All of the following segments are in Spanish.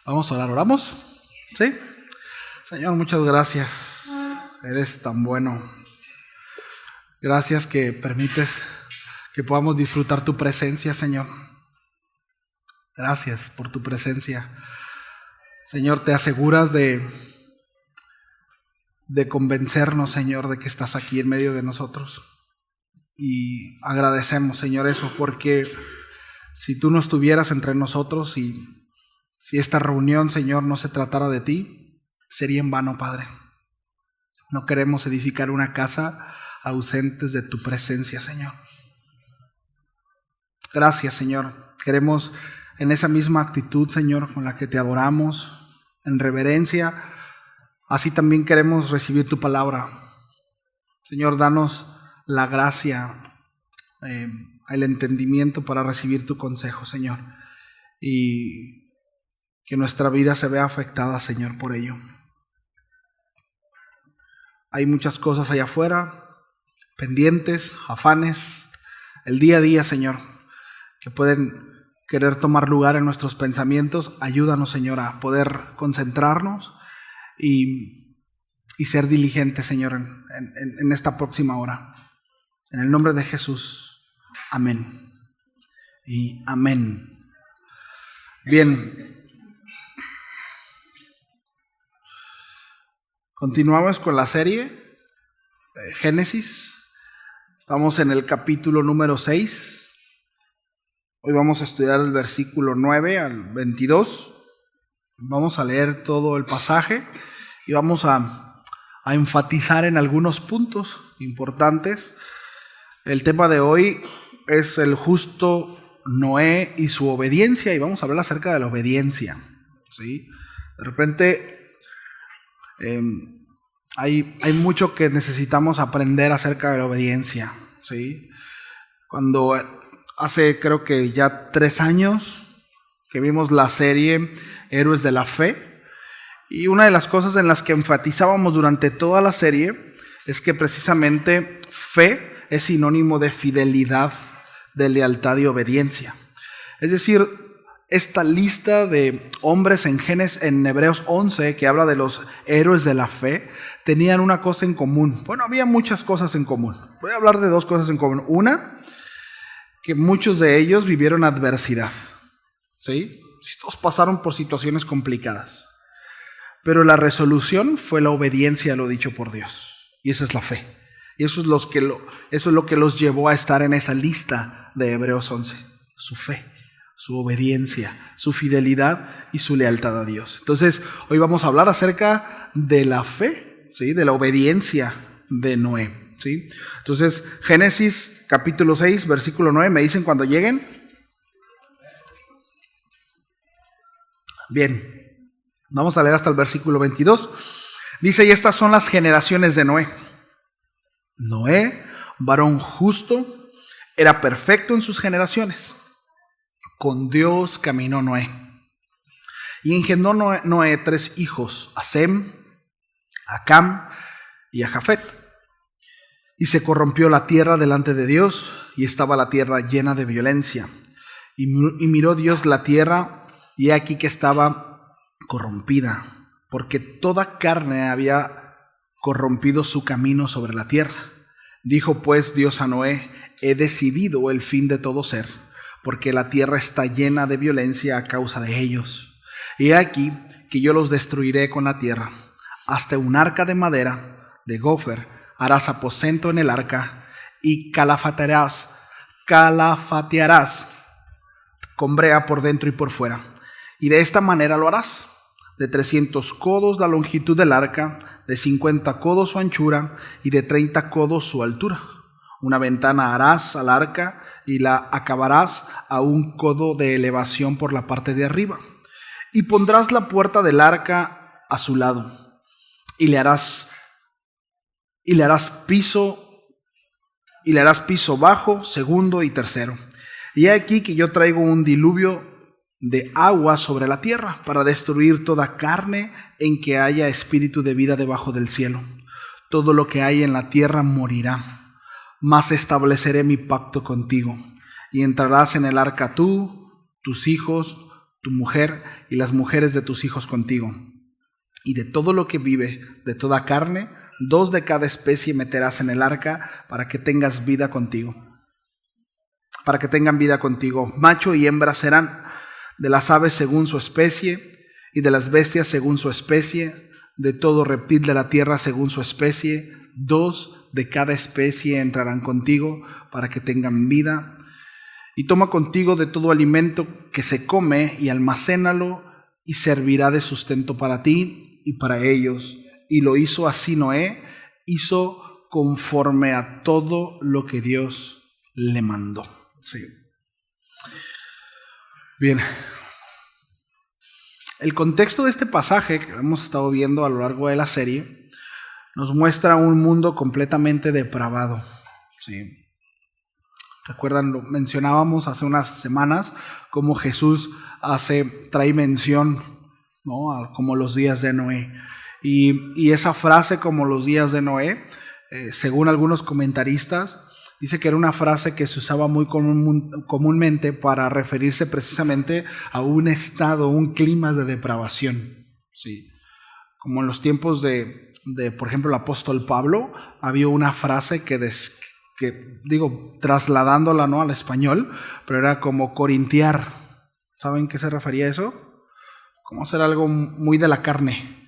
Vamos a orar, ¿oramos? ¿Sí? Señor, muchas gracias. Eres tan bueno. Gracias que permites que podamos disfrutar tu presencia, Señor. Gracias por tu presencia. Señor, te aseguras de convencernos, Señor, de que estás aquí en medio de nosotros. Y agradecemos, Señor, eso, porque si tú no estuvieras entre nosotros y si esta reunión, Señor, no se tratara de ti, sería en vano, Padre. No queremos edificar una casa ausentes de tu presencia, Señor. Gracias, Señor. Queremos en esa misma actitud, Señor, con la que te adoramos, en reverencia, así también queremos recibir tu palabra. Señor, danos la gracia, el entendimiento para recibir tu consejo, Señor. Y que nuestra vida se vea afectada, Señor, por ello. Hay muchas cosas allá afuera, pendientes, afanes, el día a día, Señor, que pueden querer tomar lugar en nuestros pensamientos. Ayúdanos, Señor, a poder concentrarnos y ser diligentes, Señor, en esta próxima hora. En el nombre de Jesús, amén y amén. Bien. Continuamos con la serie de Génesis. Estamos en el capítulo número 6. Hoy vamos a estudiar el versículo 9 al 22. Vamos a leer todo el pasaje y vamos a enfatizar en algunos puntos importantes. El tema de hoy es el justo Noé y su obediencia, y vamos a hablar acerca de la obediencia, ¿sí? De repente hay mucho que necesitamos aprender acerca de la obediencia, ¿sí? Cuando hace creo que ya 3 años que vimos la serie Héroes de la Fe, y una de las cosas en las que enfatizábamos durante toda la serie es que precisamente fe es sinónimo de fidelidad, de lealtad y obediencia. Es decir, esta lista de hombres en Hebreos 11, que habla de los héroes de la fe, tenían una cosa en común. Bueno, había muchas cosas en común. Voy a hablar de 2 cosas en común. Una, que muchos de ellos vivieron adversidad, ¿sí? Todos pasaron por situaciones complicadas. Pero la resolución fue la obediencia a lo dicho por Dios. Y esa es la fe. Y eso es lo que los llevó a estar en esa lista de Hebreos 11. Su fe, su obediencia, su fidelidad y su lealtad a Dios. Entonces, hoy vamos a hablar acerca de la fe, ¿sí? De la obediencia de Noé, ¿sí? Entonces, Génesis capítulo 6, versículo 9, ¿me dicen cuando lleguen? Bien, vamos a leer hasta el versículo 22. Dice, y estas son las generaciones de Noé. Noé, varón justo, era perfecto en sus generaciones. Con Dios caminó Noé. Y engendró Noé 3 hijos, a Sem, a Cam y a Jafet. Y se corrompió la tierra delante de Dios, y estaba la tierra llena de violencia. Y miró Dios la tierra, y he aquí que estaba corrompida, porque toda carne había corrompido su camino sobre la tierra. Dijo pues Dios a Noé, he decidido el fin de todo ser, porque la tierra está llena de violencia a causa de ellos. Y he aquí que yo los destruiré con la tierra. Hasta un arca de madera, de gofer, harás aposento en el arca, y calafatearás con brea por dentro y por fuera. Y de esta manera lo harás. De 300 codos la longitud del arca, de 50 codos su anchura, y de 30 codos su altura. Una ventana harás al arca, y la acabarás a 1 codo de elevación por la parte de arriba. Y pondrás la puerta del arca a su lado, y le harás piso bajo, segundo y tercero. Y he aquí que yo traigo un diluvio de agua sobre la tierra para destruir toda carne en que haya espíritu de vida debajo del cielo. Todo lo que hay en la tierra morirá. Mas estableceré mi pacto contigo, y entrarás en el arca tú, tus hijos, tu mujer y las mujeres de tus hijos contigo. Y de todo lo que vive, de toda carne, 2 de cada especie meterás en el arca para que tengas vida contigo. Para que tengan vida contigo. Macho y hembra serán, de las aves según su especie, y de las bestias según su especie, de todo reptil de la tierra según su especie. 2 de cada especie entrarán contigo para que tengan vida. Y toma contigo de todo alimento que se come y almacénalo, y servirá de sustento para ti y para ellos. Y lo hizo así Noé, hizo conforme a todo lo que Dios le mandó. Sí. Bien. El contexto de este pasaje que hemos estado viendo a lo largo de la serie nos muestra un mundo completamente depravado. Sí. Recuerdan, lo mencionábamos hace unas semanas, cómo Jesús trae mención, ¿no?, como los días de Noé. Y esa frase, como los días de Noé, según algunos comentaristas, dice que era una frase que se usaba muy comúnmente para referirse precisamente a un estado, un clima de depravación. Sí. Como en los tiempos de por ejemplo, el apóstol Pablo, había una frase que trasladándola, ¿no?, al español, pero era como corintiar. ¿Saben qué se refería a eso? Como hacer algo muy de la carne.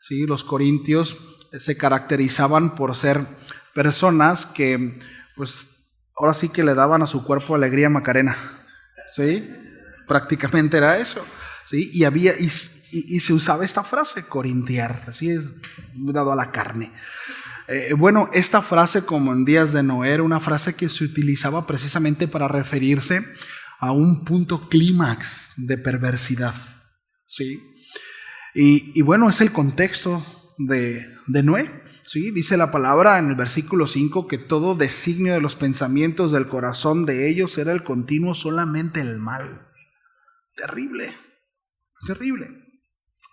¿Sí? Los corintios se caracterizaban por ser personas que, pues, ahora sí que le daban a su cuerpo alegría Macarena. ¿Sí? Prácticamente era eso. ¿Sí? Y se usaba esta frase, corintiar. Así es, dado a la carne. Bueno, esta frase, como en días de Noé, era una frase que se utilizaba precisamente para referirse a un punto clímax de perversidad. ¿Sí? Y bueno, es el contexto de Noé. ¿Sí? Dice la palabra en el versículo 5 que todo designio de los pensamientos del corazón de ellos era el continuo solamente el mal. Terrible, terrible.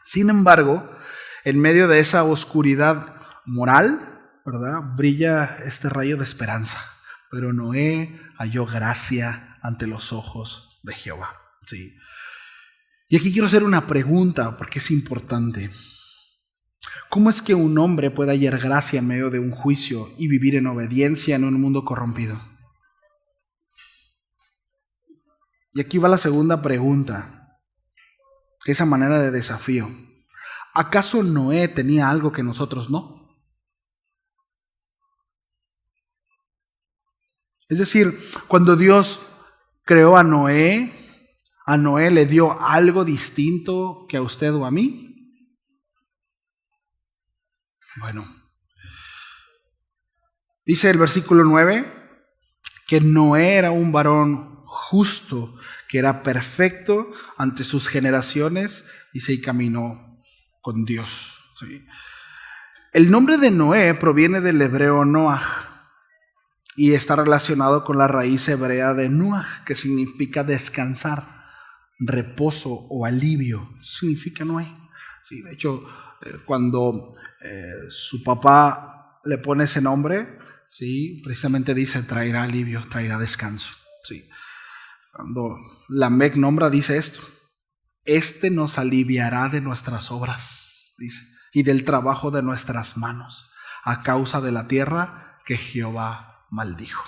Sin embargo, en medio de esa oscuridad moral, ¿verdad?, brilla este rayo de esperanza. Pero Noé halló gracia ante los ojos de Jehová. ¿Sí? Y aquí quiero hacer una pregunta porque es importante. ¿Cómo es que un hombre puede hallar gracia en medio de un juicio y vivir en obediencia en un mundo corrompido? Y aquí va la segunda pregunta, que es a manera de desafío. ¿Acaso Noé tenía algo que nosotros no? Es decir, cuando Dios creó a Noé le dio algo distinto que a usted o a mí. Bueno, dice el versículo 9 que Noé era un varón justo, que era perfecto ante sus generaciones, dice, y caminó con Dios. ¿Sí? El nombre de Noé proviene del hebreo Noah y está relacionado con la raíz hebrea de Nuach, que significa descansar, reposo o alivio. Eso significa Noé. Sí, de hecho, cuando su papá le pone ese nombre, sí, precisamente dice traerá alivio, traerá descanso. Sí. Cuando Lamec nombra, dice esto: este nos aliviará de nuestras obras, dice, y del trabajo de nuestras manos, a causa de la tierra que Jehová maldijo.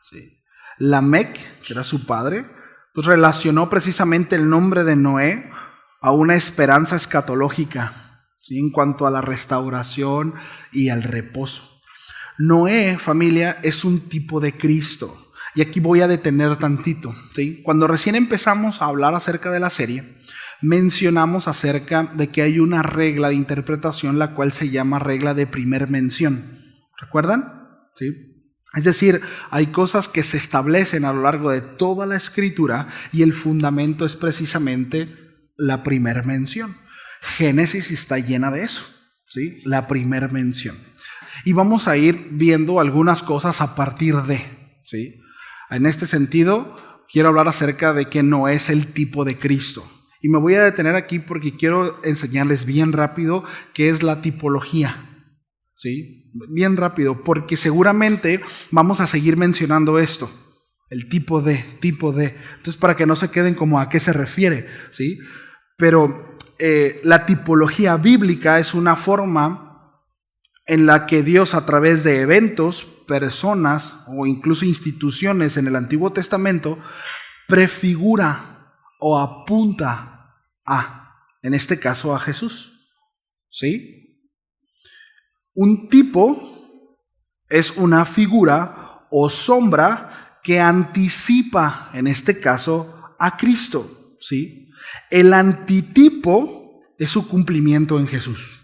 Sí. Lamec, que era su padre, pues relacionó precisamente el nombre de Noé a una esperanza escatológica, ¿sí?, en cuanto a la restauración y al reposo. Noé, familia, es un tipo de Cristo. Y aquí voy a detener tantito, ¿sí? Cuando recién empezamos a hablar acerca de la serie, mencionamos acerca de que hay una regla de interpretación, la cual se llama regla de primer mención. ¿Recuerdan? ¿Sí? Es decir, hay cosas que se establecen a lo largo de toda la Escritura y el fundamento es precisamente la primer mención. Génesis está llena de eso, ¿sí? La primer mención. Y vamos a ir viendo algunas cosas a partir de, ¿sí? En este sentido, quiero hablar acerca de que no es el tipo de Cristo. Y me voy a detener aquí porque quiero enseñarles bien rápido qué es la tipología. ¿Sí? Bien rápido, porque seguramente vamos a seguir mencionando esto el tipo de. Entonces, para que no se queden como a qué se refiere, ¿sí? Pero la tipología bíblica es una forma en la que Dios, a través de eventos, personas o incluso instituciones en el Antiguo Testamento, prefigura o apunta en este caso, a Jesús, ¿sí? Un tipo es una figura o sombra que anticipa, en este caso, a Cristo, ¿sí? El antitipo es su cumplimiento en Jesús,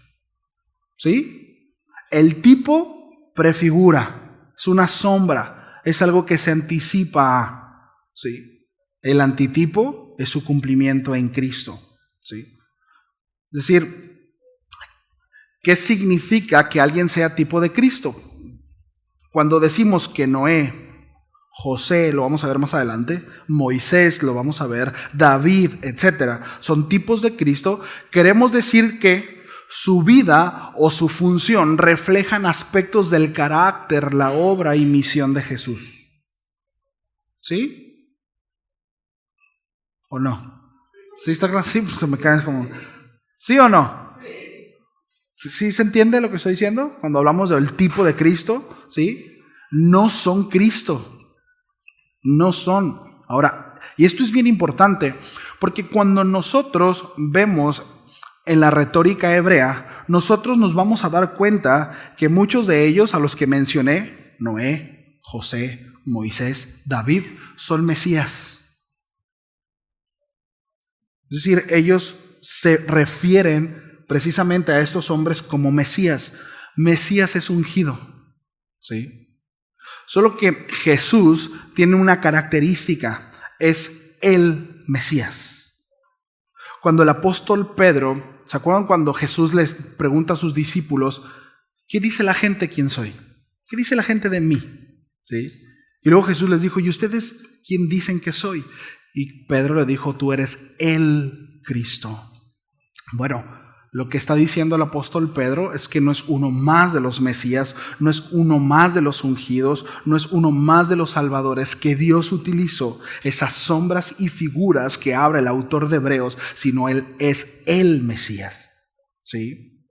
¿sí? El tipo prefigura, es una sombra, es algo que se anticipa a, ¿sí? El antitipo es su cumplimiento en Cristo, ¿sí? Es decir, ¿qué significa que alguien sea tipo de Cristo? Cuando decimos que Noé, José, lo vamos a ver más adelante, Moisés, lo vamos a ver, David, etcétera, son tipos de Cristo, queremos decir que su vida o su función reflejan aspectos del carácter, la obra y misión de Jesús. ¿Sí? ¿O no? ¿Sí está claro? Sí, se me cae como... ¿Sí o no? ¿Sí se entiende lo que estoy diciendo? Cuando hablamos del tipo de Cristo, ¿sí? No son Cristo. No son. Ahora, y esto es bien importante, porque cuando nosotros vemos en la retórica hebrea, nosotros nos vamos a dar cuenta que muchos de ellos, a los que mencioné, Noé, José, Moisés, David, son Mesías. Es decir, ellos se refieren precisamente a estos hombres como Mesías. Mesías es ungido, ¿sí? Solo que Jesús tiene una característica, es el Mesías. Cuando el apóstol Pedro, ¿se acuerdan cuando Jesús les pregunta a sus discípulos, ¿qué dice la gente quién soy? ¿Qué dice la gente de mí? ¿Sí? Y luego Jesús les dijo, ¿y ustedes quién dicen que soy? Y Pedro le dijo, tú eres el Cristo. Bueno, lo que está diciendo el apóstol Pedro es que no es uno más de los Mesías, no es uno más de los ungidos, no es uno más de los salvadores que Dios utilizó, esas sombras y figuras que habla el autor de Hebreos, sino Él es el Mesías, ¿sí?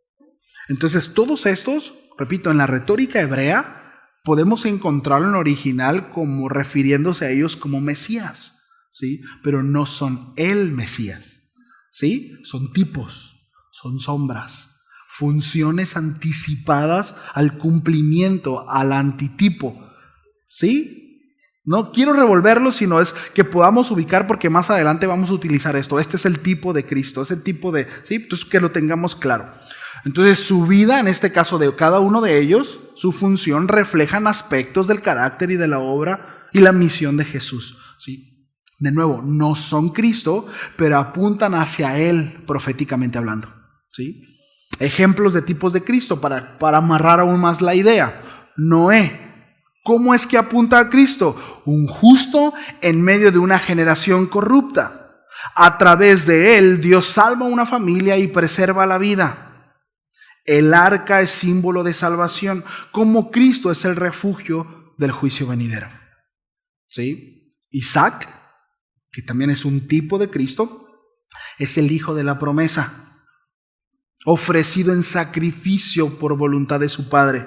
Entonces todos estos, repito, en la retórica hebrea, podemos encontrarlo en el original como refiriéndose a ellos como Mesías, ¿sí? Pero no son el Mesías, ¿sí? Son tipos. Son sombras, funciones anticipadas al cumplimiento, al antitipo. ¿Sí? No quiero revolverlo, sino es que podamos ubicar, porque más adelante vamos a utilizar esto. Este es el tipo de Cristo, ese tipo de... ¿sí? Entonces que lo tengamos claro. Entonces su vida, en este caso de cada uno de ellos, su función reflejan aspectos del carácter y de la obra y la misión de Jesús. ¿Sí? De nuevo, no son Cristo, pero apuntan hacia Él proféticamente hablando. ¿Sí? Ejemplos de tipos de Cristo para amarrar aún más la idea. Noé, ¿cómo es que apunta a Cristo? Un justo en medio de una generación corrupta. A través de él, Dios salva a una familia y preserva la vida. El arca es símbolo de salvación, como Cristo es el refugio del juicio venidero. ¿Sí? Isaac, que también es un tipo de Cristo, es el hijo de la promesa, ofrecido en sacrificio por voluntad de su Padre.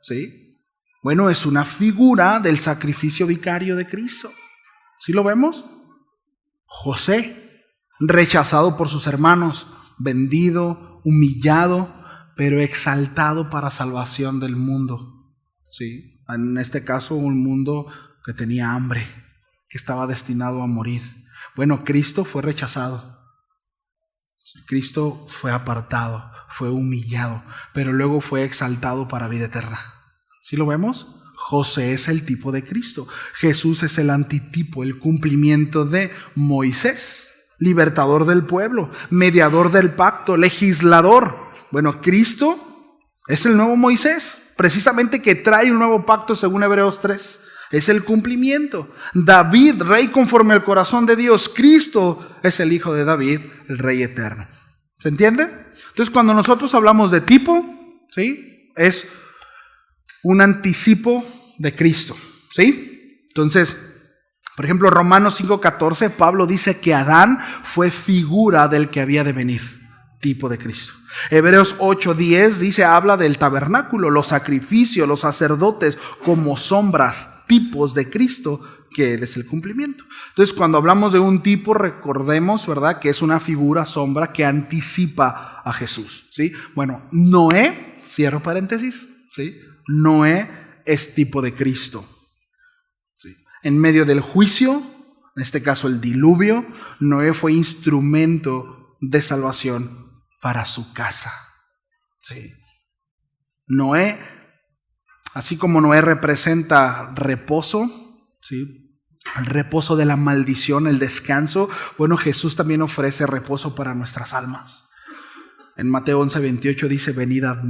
¿Sí? Bueno, es una figura del sacrificio vicario de Cristo. ¿Sí lo vemos? José, rechazado por sus hermanos, vendido, humillado, pero exaltado para salvación del mundo. ¿Sí? En este caso, un mundo que tenía hambre, que estaba destinado a morir. Bueno, Cristo fue rechazado. Cristo fue apartado, fue humillado, pero luego fue exaltado para vida eterna. ¿Sí lo vemos? José es el tipo de Cristo. Jesús es el antitipo, el cumplimiento de Moisés, libertador del pueblo, mediador del pacto, legislador. Bueno, Cristo es el nuevo Moisés, precisamente que trae un nuevo pacto según Hebreos 3. Es el cumplimiento. David, rey conforme al corazón de Dios. Cristo es el hijo de David, el rey eterno. ¿Se entiende? Entonces, cuando nosotros hablamos de tipo, ¿sí? Es un anticipo de Cristo, ¿sí? Entonces, Por ejemplo, Romanos 5:14, Pablo dice que Adán fue figura del que había de venir, tipo de Cristo. Hebreos 8:10 dice, habla del tabernáculo, los sacrificios, los sacerdotes como sombras, tipos de Cristo, que Él es el cumplimiento. Entonces, cuando hablamos de un tipo, recordemos, ¿verdad?, que es una figura, sombra, que anticipa a Jesús, ¿sí? Bueno, Noé, cierro paréntesis, ¿sí? Noé es tipo de Cristo, ¿sí? En medio del juicio, en este caso el diluvio, Noé fue instrumento de salvación para su casa, ¿sí? Noé, así como Noé representa reposo, ¿sí?, el reposo de la maldición, el descanso, bueno, Jesús también ofrece reposo para nuestras almas. En Mateo 11:28 dice, venid a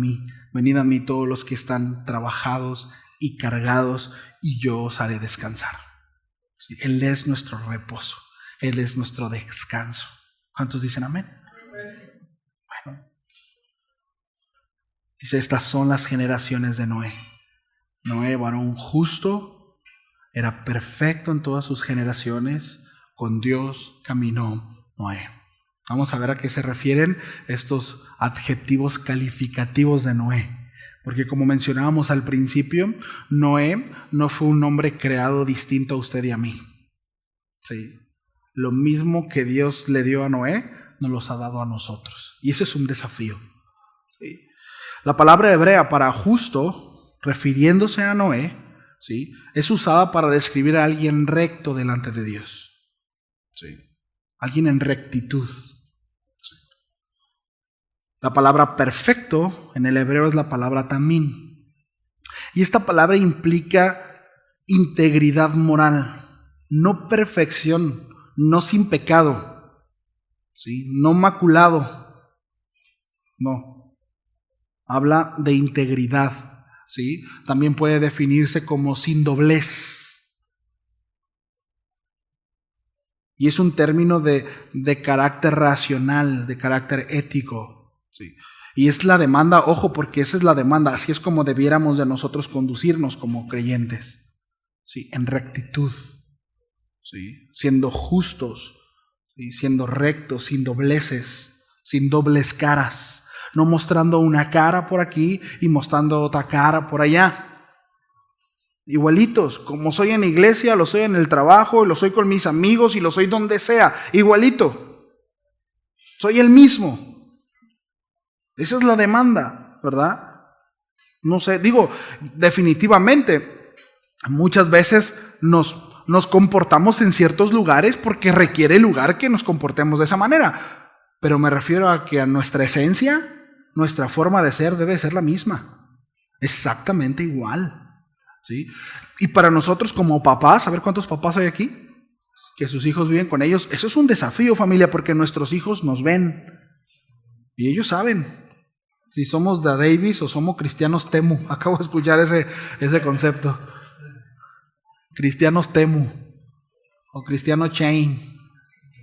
mí todos los que están trabajados y cargados, y yo os haré descansar. ¿Sí? Él es nuestro reposo, Él es nuestro descanso. ¿Cuántos dicen amén? Bueno, dice, estas son las generaciones de Noé. Noé, varón justo, era perfecto en todas sus generaciones, con Dios caminó Noé. Vamos a ver a qué se refieren estos adjetivos calificativos de Noé. Porque como mencionábamos al principio, Noé no fue un hombre creado distinto a usted y a mí. Sí. Lo mismo que Dios le dio a Noé, nos los ha dado a nosotros. Y eso es un desafío. Sí. La palabra hebrea para justo, refiriéndose a Noé, ¿sí?, es usada para describir a alguien recto delante de Dios. ¿Sí? Alguien en rectitud. ¿Sí? La palabra perfecto en el hebreo es la palabra tamim. Y esta palabra implica integridad moral, no perfección, no sin pecado, ¿sí?, no maculado. No. Habla de integridad. ¿Sí? También puede definirse como sin doblez. Y es un término de carácter racional, de carácter ético. ¿Sí? Y es la demanda, ojo, porque esa es la demanda, así es como debiéramos de nosotros conducirnos como creyentes. ¿Sí? En rectitud. ¿Sí? Siendo justos, ¿sí?, siendo rectos, sin dobleces, sin dobles caras. No mostrando una cara por aquí y mostrando otra cara por allá. Igualitos, como soy en la iglesia, lo soy en el trabajo, lo soy con mis amigos y lo soy donde sea. Igualito. Soy el mismo. Esa es la demanda, ¿verdad? No sé, digo, definitivamente, muchas veces nos comportamos en ciertos lugares porque requiere el lugar que nos comportemos de esa manera. Pero me refiero a que a nuestra esencia, nuestra forma de ser debe ser la misma, exactamente igual, ¿sí? Y para nosotros como papás, a ver cuántos papás hay aquí, que sus hijos viven con ellos, eso es un desafío, familia, porque nuestros hijos nos ven y ellos saben si somos de Davis o somos cristianos Temu. Acabo de escuchar ese concepto, cristianos Temu o cristiano Chain,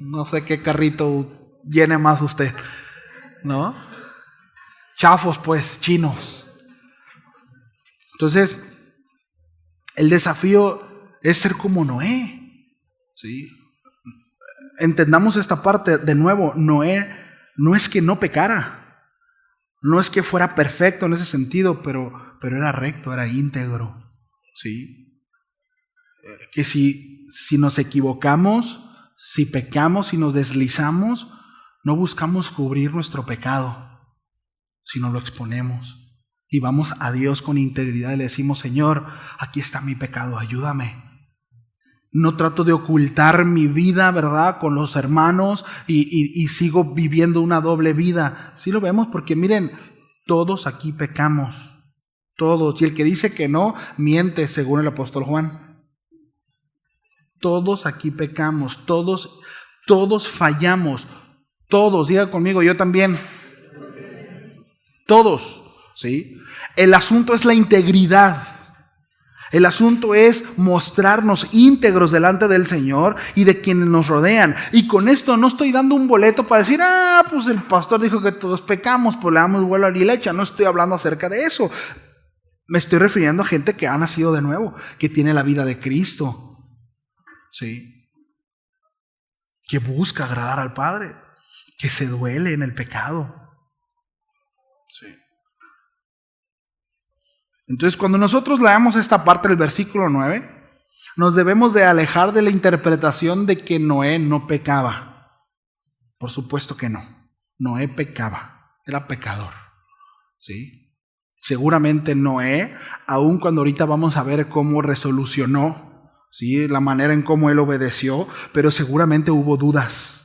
no sé qué carrito llene más usted, ¿no? Chafos, pues, chinos. Entonces, el desafío es ser como Noé. ¿Sí? Entendamos esta parte de nuevo. Noé no es que no pecara, no es que fuera perfecto en ese sentido, pero era recto, era íntegro. ¿Sí? Que si nos equivocamos, si pecamos, si nos deslizamos, no buscamos cubrir nuestro pecado, sino lo exponemos y vamos a Dios con integridad y le decimos, Señor, aquí está mi pecado, ayúdame. No trato de ocultar mi vida, ¿verdad?, con los hermanos y sigo viviendo una doble vida. Sí lo vemos porque miren, todos aquí pecamos, todos. Y el que dice que no, miente según el apóstol Juan. Todos aquí pecamos, todos fallamos, todos, diga conmigo, yo también. Todos, ¿sí? El asunto es la integridad. El asunto es mostrarnos íntegros delante del Señor y de quienes nos rodean. Y con esto no estoy dando un boleto para decir, pues el pastor dijo que todos pecamos, pues le damos vuelo a la hilecha. No estoy hablando acerca de eso. Me estoy refiriendo a gente que ha nacido de nuevo, que tiene la vida de Cristo. ¿sí? Que busca agradar al Padre, que se duele en el pecado. Sí. Entonces, cuando nosotros leamos esta parte del versículo 9, nos debemos de alejar de la interpretación de que Noé no pecaba. Por supuesto que no. Noé pecaba, era pecador, ¿sí? Seguramente Noé, aun cuando ahorita vamos a ver cómo resolucionó, ¿sí?, la manera en cómo él obedeció, pero seguramente hubo dudas.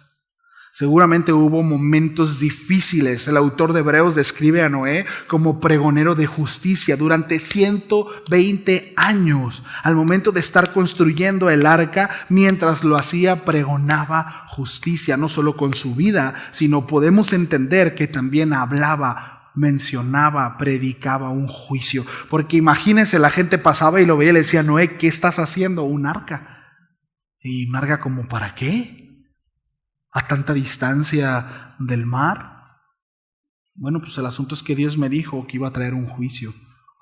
Seguramente hubo momentos difíciles. El autor de Hebreos describe a Noé como pregonero de justicia durante 120 años. Al momento de estar construyendo el arca, mientras lo hacía, pregonaba justicia, no solo con su vida, sino podemos entender que también hablaba, mencionaba, predicaba un juicio. Porque imagínense, la gente pasaba y lo veía y le decía: Noé, ¿qué estás haciendo? Un arca. ¿Y un arca como para qué? ¿A tanta distancia del mar? Bueno, pues el asunto es que Dios me dijo que iba a traer un juicio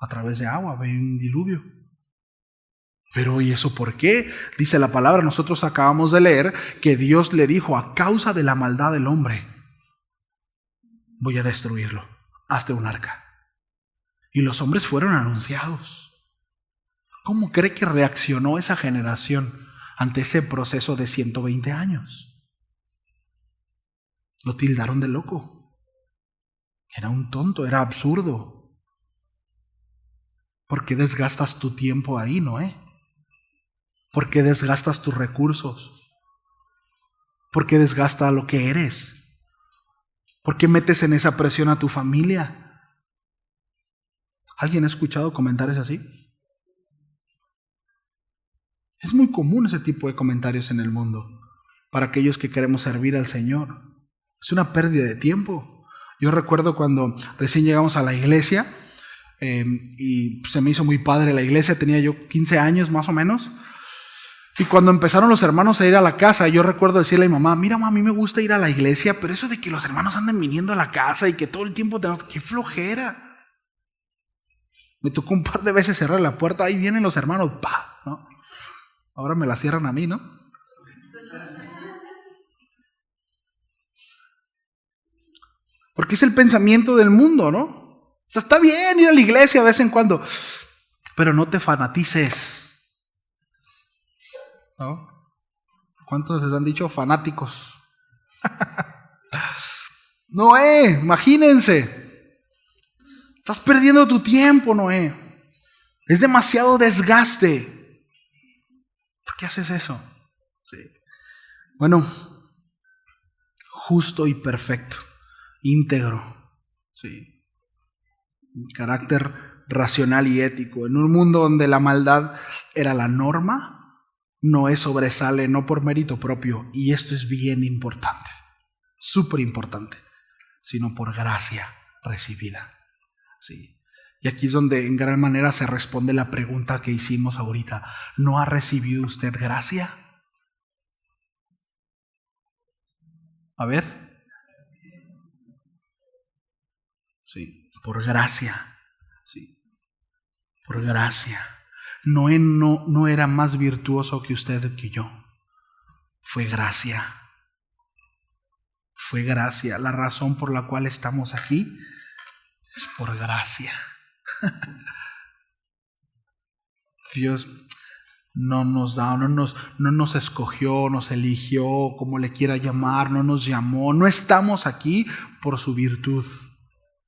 a través de agua, un diluvio. Pero ¿y eso por qué? Dice la palabra, nosotros acabamos de leer que Dios le dijo: a causa de la maldad del hombre voy a destruirlo, hazte un arca. Y los hombres fueron anunciados. ¿Cómo cree que reaccionó esa generación ante ese proceso de 120 años? Lo tildaron de loco. Era un tonto, era absurdo. ¿Por qué desgastas tu tiempo ahí, Noé? ¿Por qué desgastas tus recursos? ¿Por qué desgastas lo que eres? ¿Por qué metes en esa presión a tu familia? ¿Alguien ha escuchado comentarios así? Es muy común ese tipo de comentarios en el mundo para aquellos que queremos servir al Señor. Es una pérdida de tiempo. Yo recuerdo cuando recién llegamos a la iglesia y se me hizo muy padre la iglesia, tenía yo 15 años más o menos, y cuando empezaron los hermanos a ir a la casa, yo recuerdo decirle a mi mamá: mira, mamá, a mí me gusta ir a la iglesia, pero eso de que los hermanos anden viniendo a la casa y que todo el tiempo tenemos, ¡qué flojera! Me tocó un par de veces cerrar la puerta, ahí vienen los hermanos, ¡pa!, ¿no? Ahora me la cierran a mí, ¿no? Porque es el pensamiento del mundo, ¿no? O sea, está bien ir a la iglesia de vez en cuando, pero no te fanatices, ¿no? ¿Cuántos les han dicho fanáticos? Noé, imagínense. Estás perdiendo tu tiempo, Noé. Es demasiado desgaste. ¿Por qué haces eso? Sí. Bueno, justo y perfecto, íntegro, sí. Carácter racional y ético. En un mundo donde la maldad era la norma, Noé sobresale no por mérito propio, y esto es bien importante, súper importante, sino por gracia recibida. Sí. Y aquí es donde en gran manera se responde la pregunta que hicimos ahorita: ¿no ha recibido usted gracia? A ver. Sí, por gracia. Sí, por gracia. Noé no era más virtuoso que usted, que yo. Fue gracia. Fue gracia. La razón por la cual estamos aquí es por gracia. Dios no nos da, no nos escogió, nos eligió, como le quiera llamar, no nos llamó. No estamos aquí por su virtud,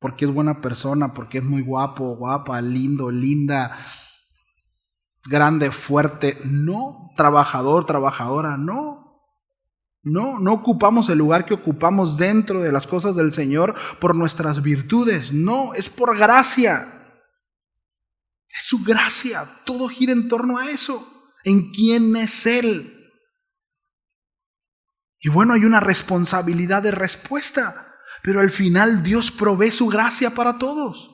porque es buena persona, porque es muy guapo, guapa, lindo, linda, grande, fuerte. No, trabajador, trabajadora, no. No ocupamos el lugar que ocupamos dentro de las cosas del Señor por nuestras virtudes. No, es por gracia. Es su gracia. Todo gira en torno a eso. ¿En quién es Él? Y bueno, hay una responsabilidad de respuesta, pero al final Dios provee su gracia para todos.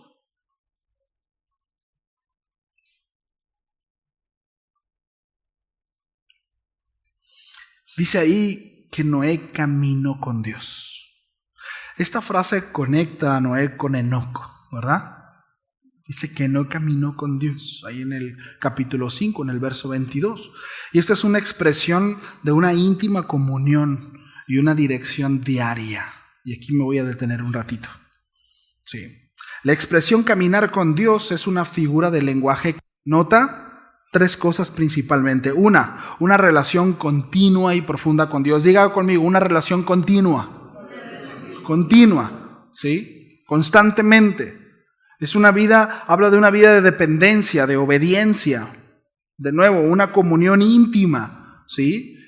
Dice ahí que Noé caminó con Dios. Esta frase conecta a Noé con Enoc, ¿verdad? Dice que no caminó con Dios, ahí en el capítulo 5, en el verso 22. Y esta es una expresión de una íntima comunión y una dirección diaria. Y aquí me voy a detener un ratito. Sí. La expresión caminar con Dios es una figura de lenguaje que nota 3 cosas principalmente. Una relación continua y profunda con Dios. Diga conmigo, una relación continua. Continua, ¿sí? Constantemente. Es una vida, habla de una vida de dependencia, de obediencia. De nuevo, una comunión íntima, ¿sí?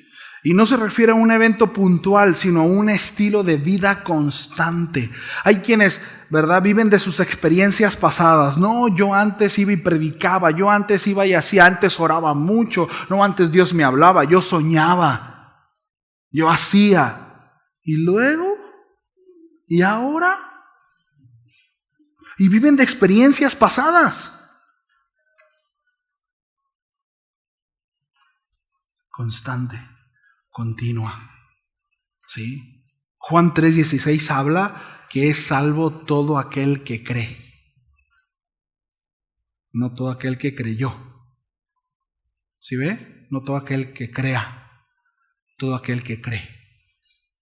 Y no se refiere a un evento puntual, sino a un estilo de vida constante. Hay quienes, ¿verdad?, viven de sus experiencias pasadas. No, yo antes iba y predicaba, yo antes iba y hacía, antes oraba mucho, no, antes Dios me hablaba, yo soñaba, yo hacía. ¿Y luego? ¿Y ahora? Y viven de experiencias pasadas. Constante, continua. ¿Sí? Juan 3:16 habla que es salvo todo aquel que cree. No todo aquel que creyó. ¿Sí ve? No todo aquel que crea. Todo aquel que cree.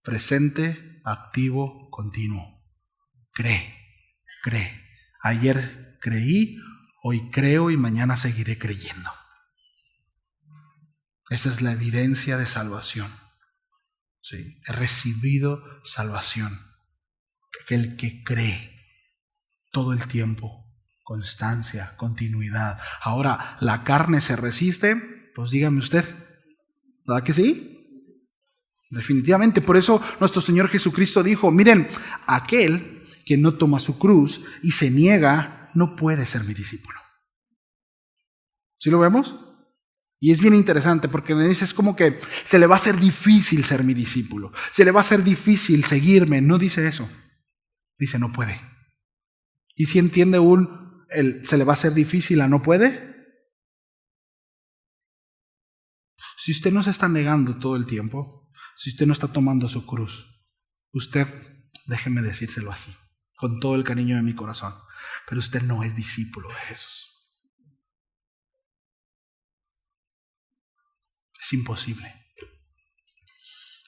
Presente, activo, continuo. Cree. Ayer creí, hoy creo y mañana seguiré creyendo. Esa es la evidencia de salvación. Sí, he recibido salvación. Aquel que cree todo el tiempo, constancia, continuidad. Ahora, ¿la carne se resiste? Pues dígame usted, ¿verdad que sí? Definitivamente, por eso nuestro Señor Jesucristo dijo, miren, aquel que no toma su cruz y se niega, no puede ser mi discípulo. ¿Sí lo vemos? Y es bien interesante porque me dice, es como que se le va a hacer difícil ser mi discípulo. Se le va a hacer difícil seguirme. No dice eso. Dice, no puede. ¿Y si entiende se le va a hacer difícil a no puede? Si usted no se está negando todo el tiempo, si usted no está tomando su cruz, usted, déjeme decírselo así, con todo el cariño de mi corazón, pero usted no es discípulo de Jesús. Es imposible.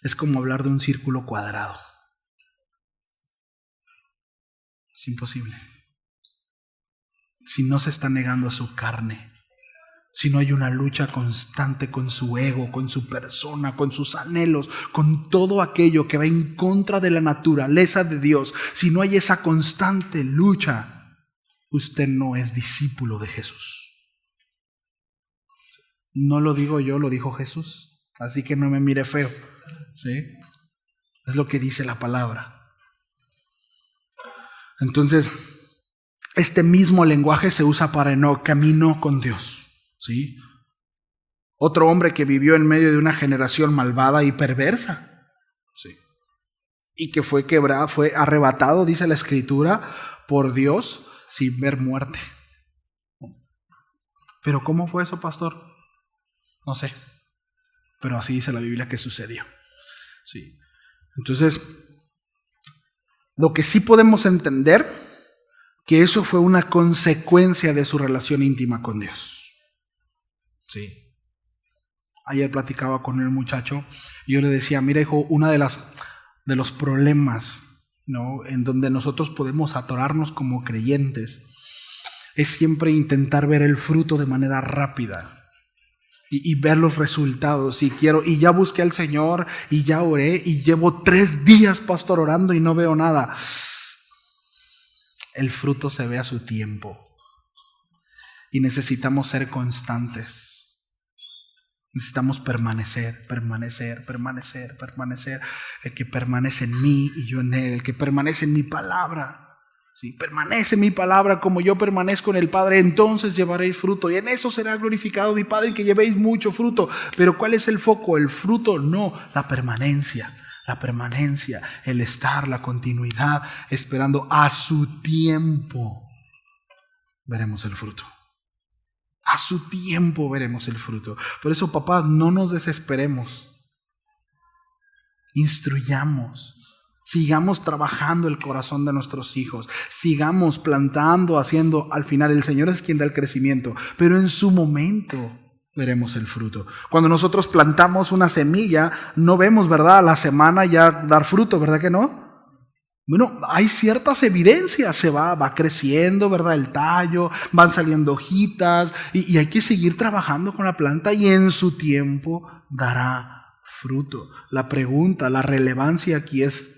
Es como hablar de un círculo cuadrado. Es imposible. Si no se está negando a su carne, si no hay una lucha constante con su ego, con su persona, con sus anhelos, con todo aquello que va en contra de la naturaleza de Dios, si no hay esa constante lucha, usted no es discípulo de Jesús. No lo digo yo, lo dijo Jesús. Así que no me mire feo. ¿Sí? Es lo que dice la palabra. Entonces, este mismo lenguaje se usa para Enoc, camino con Dios. ¿Sí? Otro hombre que vivió en medio de una generación malvada y perversa. ¿Sí? Y que fue quebrado, fue arrebatado, dice la Escritura, por Dios sin ver muerte. ¿Pero cómo fue eso, pastor? No sé, pero así dice la Biblia que sucedió. Sí. Entonces, lo que sí podemos entender, que eso fue una consecuencia de su relación íntima con Dios. Sí. Ayer platicaba con el muchacho y yo le decía, mira hijo, una de los problemas, ¿no?, en donde nosotros podemos atorarnos como creyentes es siempre intentar ver el fruto de manera rápida. Y ver los resultados, y ya busqué al Señor, y ya oré, y llevo 3 días, pastor, orando y no veo nada. El fruto se ve a su tiempo. Y necesitamos ser constantes. Necesitamos permanecer. El que permanece en mí y yo en él, el que permanece en mi palabra. Si permanece mi palabra como yo permanezco en el Padre, entonces llevaréis fruto. Y en eso será glorificado mi Padre, que llevéis mucho fruto. Pero ¿cuál es el foco? El fruto no, la permanencia, el estar, la continuidad, esperando a su tiempo. Veremos el fruto. A su tiempo veremos el fruto. Por eso, papás, no nos desesperemos. Instruyamos. Sigamos trabajando el corazón de nuestros hijos. Sigamos plantando, haciendo. Al final el Señor es quien da el crecimiento. Pero en su momento veremos el fruto. Cuando nosotros plantamos una semilla, no vemos, ¿verdad?, a la semana ya dar fruto, ¿verdad que no? Bueno, hay ciertas evidencias, va creciendo, ¿verdad?, el tallo, van saliendo hojitas y hay que seguir trabajando con la planta y en su tiempo dará fruto. La pregunta, la relevancia aquí es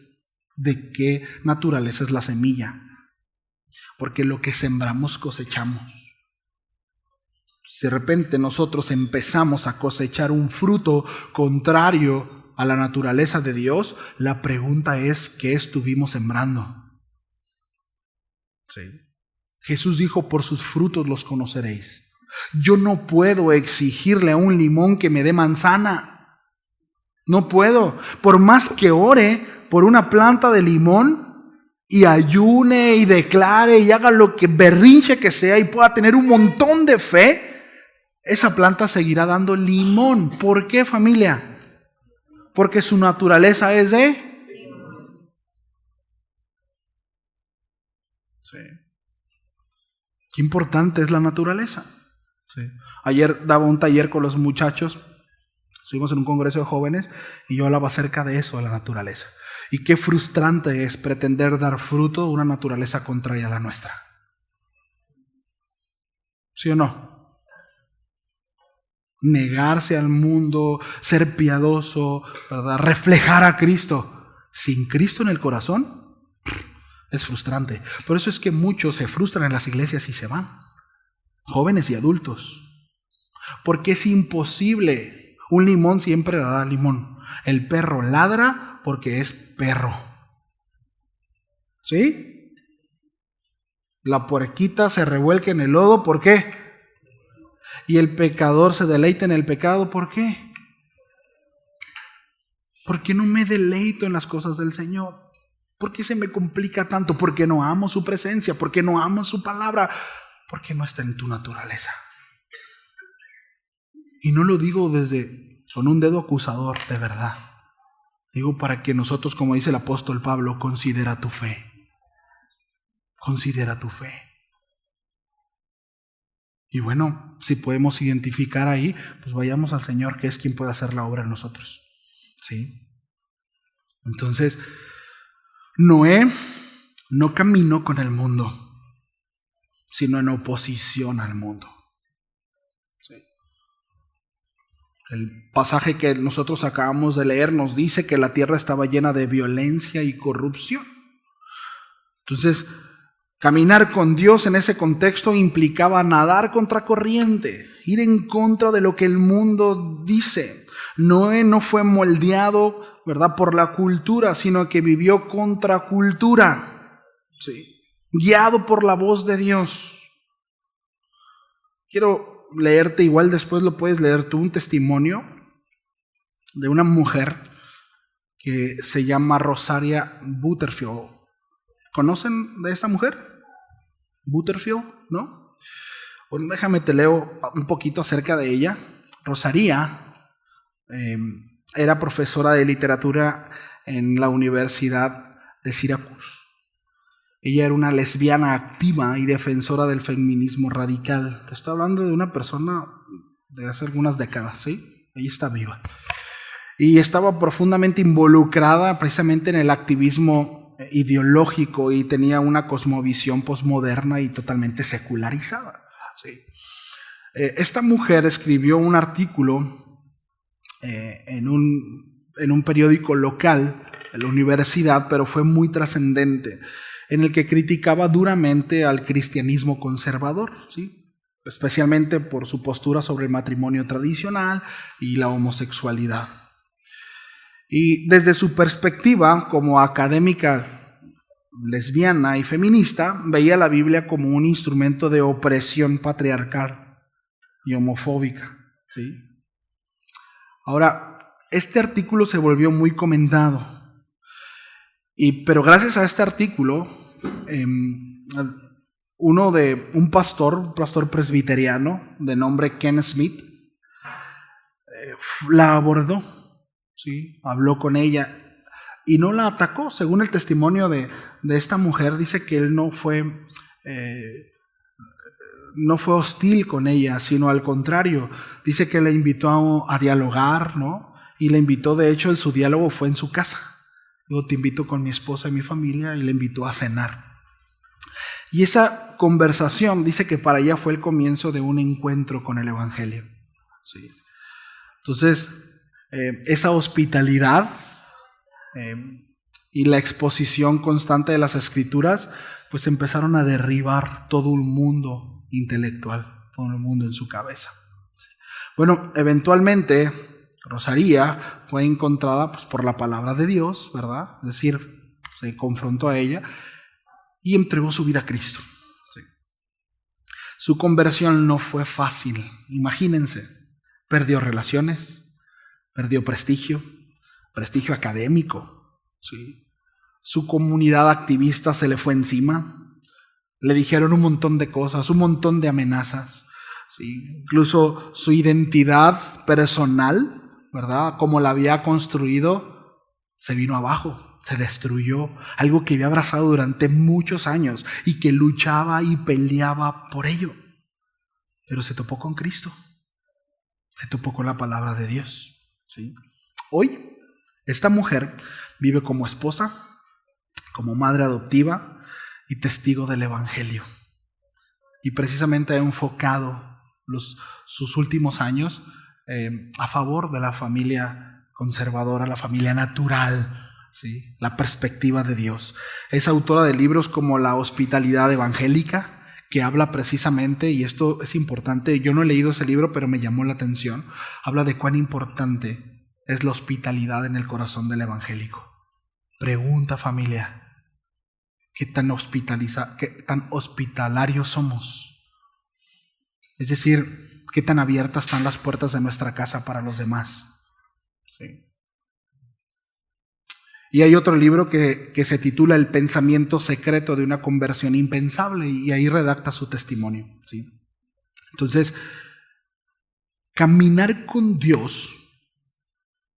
de qué naturaleza es la semilla, porque lo que sembramos cosechamos. Si de repente nosotros empezamos a cosechar un fruto contrario a la naturaleza de Dios, la pregunta es, ¿qué estuvimos sembrando? Sí. Jesús dijo, por sus frutos los conoceréis. Yo no puedo exigirle a un limón que me dé manzana. No puedo. Por más que ore por una planta de limón y ayune y declare y haga lo que berrinche que sea y pueda tener un montón de fe, esa planta seguirá dando limón. ¿Por qué, familia? Porque su naturaleza es de... Sí. Qué importante es la naturaleza. Sí. Ayer daba un taller con los muchachos. Estuvimos en un congreso de jóvenes y yo hablaba acerca de eso, de la naturaleza. Y qué frustrante es pretender dar fruto de una naturaleza contraria a la nuestra. ¿Sí o no? Negarse al mundo, ser piadoso, ¿verdad?, reflejar a Cristo. Sin Cristo en el corazón, es frustrante. Por eso es que muchos se frustran en las iglesias y se van. Jóvenes y adultos. Porque es imposible. Un limón siempre dará limón. El perro ladra porque es perro. ¿Sí? La puerquita se revuelca en el lodo, ¿por qué? Y el pecador se deleita en el pecado, ¿por qué? ¿Por qué no me deleito en las cosas del Señor? ¿Por qué se me complica tanto? ¿Por qué no amo su presencia? ¿Por qué no amo su palabra? ¿Por qué no está en tu naturaleza? Y no lo digo con un dedo acusador, de verdad. Digo para que nosotros, como dice el apóstol Pablo, considera tu fe. Considera tu fe. Y bueno, si podemos identificar ahí, pues vayamos al Señor, que es quien puede hacer la obra en nosotros. ¿Sí? Entonces, Noé no caminó con el mundo, sino en oposición al mundo. ¿Sí? El pasaje que nosotros acabamos de leer nos dice que la tierra estaba llena de violencia y corrupción. Entonces, caminar con Dios en ese contexto implicaba nadar contracorriente, ir en contra de lo que el mundo dice. Noé no fue moldeado, ¿verdad?, por la cultura, sino que vivió contracultura, ¿sí?, guiado por la voz de Dios. Quiero leerte, igual después lo puedes leer tú, un testimonio de una mujer que se llama Rosaria Butterfield. ¿Conocen de esta mujer? Butterfield, ¿no? Bueno, déjame te leo un poquito acerca de ella. Rosaria era profesora de literatura en la Universidad de Syracuse. Ella era una lesbiana activa y defensora del feminismo radical. Te estoy hablando de una persona de hace algunas décadas, ¿sí? Ella está viva. Y estaba profundamente involucrada precisamente en el activismo ideológico y tenía una cosmovisión posmoderna y totalmente secularizada. ¿Sí? Esta mujer escribió un artículo en un periódico local de la universidad, pero fue muy trascendente, en el que criticaba duramente al cristianismo conservador, ¿sí?, especialmente por su postura sobre el matrimonio tradicional y la homosexualidad. Y desde su perspectiva como académica lesbiana y feminista, veía la Biblia como un instrumento de opresión patriarcal y homofóbica, ¿sí? Ahora, este artículo se volvió muy comentado, pero gracias a este artículo, un pastor presbiteriano de nombre Ken Smith, la abordó, ¿sí?, habló con ella y no la atacó. Según el testimonio de esta mujer, dice que él no fue hostil con ella, sino al contrario. Dice que la invitó a dialogar, ¿no? Y la invitó, de hecho, su diálogo fue en su casa. Luego te invito con mi esposa y mi familia, y la invitó a cenar. Y esa conversación dice que para ella fue el comienzo de un encuentro con el Evangelio. Sí. Entonces, esa hospitalidad y la exposición constante de las Escrituras, pues empezaron a derribar todo un mundo intelectual, todo el mundo en su cabeza. Sí. Bueno, eventualmente Rosaría fue encontrada pues, por la palabra de Dios, ¿verdad? Es decir, se confrontó a ella y entregó su vida a Cristo. Sí. Su conversión no fue fácil, imagínense. Perdió relaciones, perdió prestigio académico. Sí. Su comunidad activista se le fue encima. Le dijeron un montón de cosas, un montón de amenazas. Sí. Incluso su identidad personal, ¿verdad? Como la había construido, se vino abajo. Se destruyó, algo que había abrazado durante muchos años y que luchaba y peleaba por ello. Pero se topó con Cristo, se topó con la palabra de Dios. ¿Sí? Hoy, esta mujer vive como esposa, como madre adoptiva y testigo del Evangelio. Y precisamente ha enfocado sus últimos años a favor de la familia conservadora, la familia natural. ¿Sí? La perspectiva de Dios. Es autora de libros como La Hospitalidad Evangélica, que habla precisamente, y esto es importante, yo no he leído ese libro, pero me llamó la atención, habla de cuán importante es la hospitalidad en el corazón del evangélico. Pregunta, familia, ¿qué tan hospitalarios somos? Es decir, ¿qué tan abiertas están las puertas de nuestra casa para los demás? ¿Sí? Y hay otro libro que se titula El pensamiento secreto de una conversión impensable, y ahí redacta su testimonio. ¿Sí? Entonces, caminar con Dios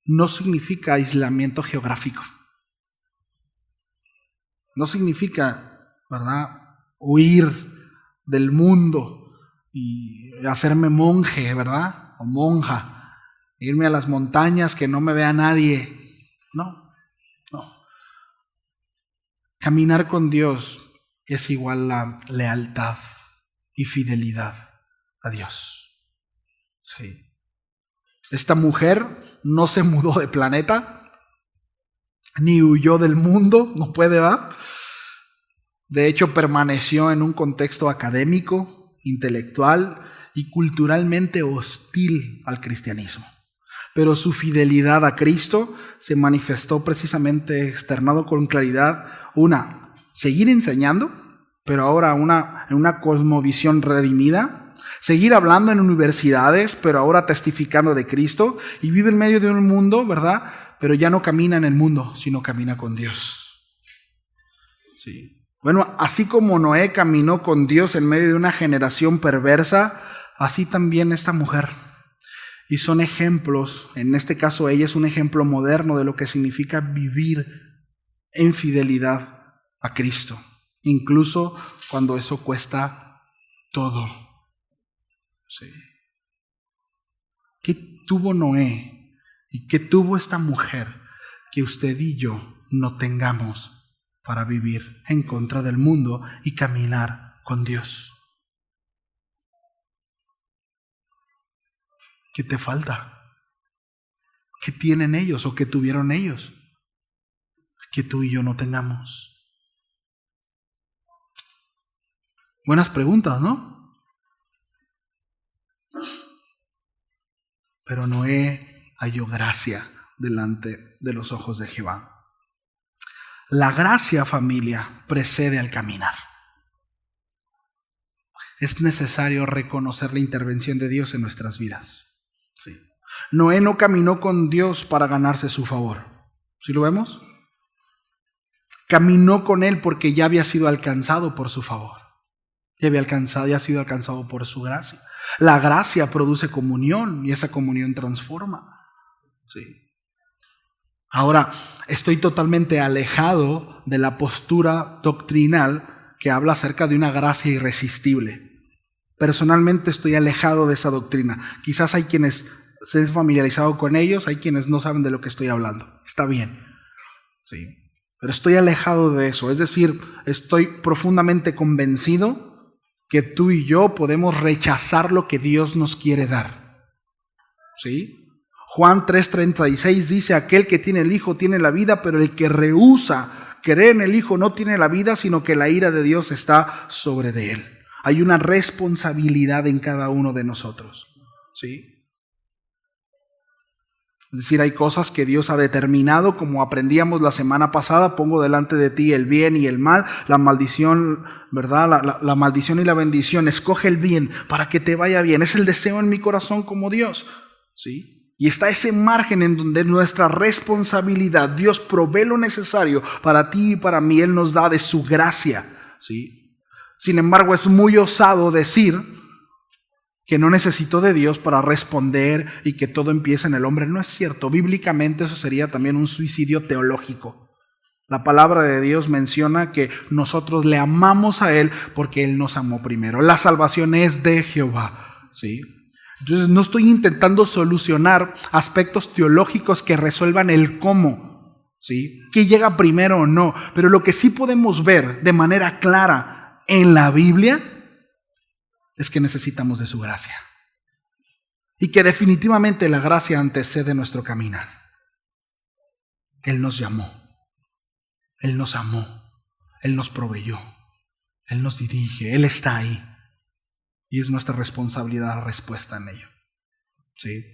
no significa aislamiento geográfico. No significa, ¿verdad?, huir del mundo y hacerme monje, ¿verdad?, o monja, irme a las montañas, que no me vea nadie. No. Caminar con Dios es igual a lealtad y fidelidad a Dios. Sí. Esta mujer no se mudó de planeta, ni huyó del mundo, no puede, ¿verdad? De hecho, permaneció en un contexto académico, intelectual y culturalmente hostil al cristianismo. Pero su fidelidad a Cristo se manifestó precisamente, externado con claridad, seguir enseñando, pero ahora en una cosmovisión redimida, seguir hablando en universidades, pero ahora testificando de Cristo, y vive en medio de un mundo, ¿verdad?, pero ya no camina en el mundo, sino camina con Dios. Sí. Bueno, así como Noé caminó con Dios en medio de una generación perversa, así también esta mujer. Y son ejemplos, en este caso ella es un ejemplo moderno de lo que significa vivir en fidelidad a Cristo, incluso cuando eso cuesta todo. Sí. ¿Qué tuvo Noé y qué tuvo esta mujer que usted y yo no tengamos para vivir en contra del mundo y caminar con Dios? ¿Qué te falta? ¿Qué tienen ellos o qué tuvieron ellos que tú y yo no tengamos? Buenas preguntas, ¿no? Pero Noé halló gracia delante de los ojos de Jehová. La gracia, familia, precede al caminar. Es necesario reconocer la intervención de Dios en nuestras vidas. Sí. Noé no caminó con Dios para ganarse su favor. ¿Sí lo vemos? Caminó con Él porque ya había sido alcanzado por su favor. Ya había sido alcanzado por su gracia. La gracia produce comunión y esa comunión transforma. Sí. Ahora, estoy totalmente alejado de la postura doctrinal que habla acerca de una gracia irresistible. Personalmente estoy alejado de esa doctrina. Quizás hay quienes se han familiarizado con ellos, hay quienes no saben de lo que estoy hablando. Está bien, sí. Pero estoy alejado de eso. Es decir, estoy profundamente convencido que tú y yo podemos rechazar lo que Dios nos quiere dar. ¿Sí? Juan 3:36 dice, aquel que tiene el Hijo tiene la vida, pero el que rehúsa creer en el Hijo no tiene la vida, sino que la ira de Dios está sobre de él. Hay una responsabilidad en cada uno de nosotros. ¿Sí? Es decir, hay cosas que Dios ha determinado, como aprendíamos la semana pasada, pongo delante de ti el bien y el mal, la maldición, ¿verdad? La maldición y la bendición. Escoge el bien para que te vaya bien. Es el deseo en mi corazón como Dios. ¿Sí? Y está ese margen en donde nuestra responsabilidad, Dios provee lo necesario para ti y para mí, Él nos da de su gracia. ¿Sí? Sin embargo, es muy osado decir que no necesito de Dios para responder y que todo empieza en el hombre. No es cierto. Bíblicamente eso sería también un suicidio teológico. La palabra de Dios menciona que nosotros le amamos a Él porque Él nos amó primero. La salvación es de Jehová. ¿Sí? Entonces no estoy intentando solucionar aspectos teológicos que resuelvan el cómo, ¿sí? ¿Qué llega primero o no? Pero lo que sí podemos ver de manera clara en la Biblia es que necesitamos de su gracia. Y que definitivamente la gracia antecede nuestro caminar. Él nos llamó. Él nos amó. Él nos proveyó. Él nos dirige. Él está ahí. Y es nuestra responsabilidad la respuesta en ello. ¿Sí?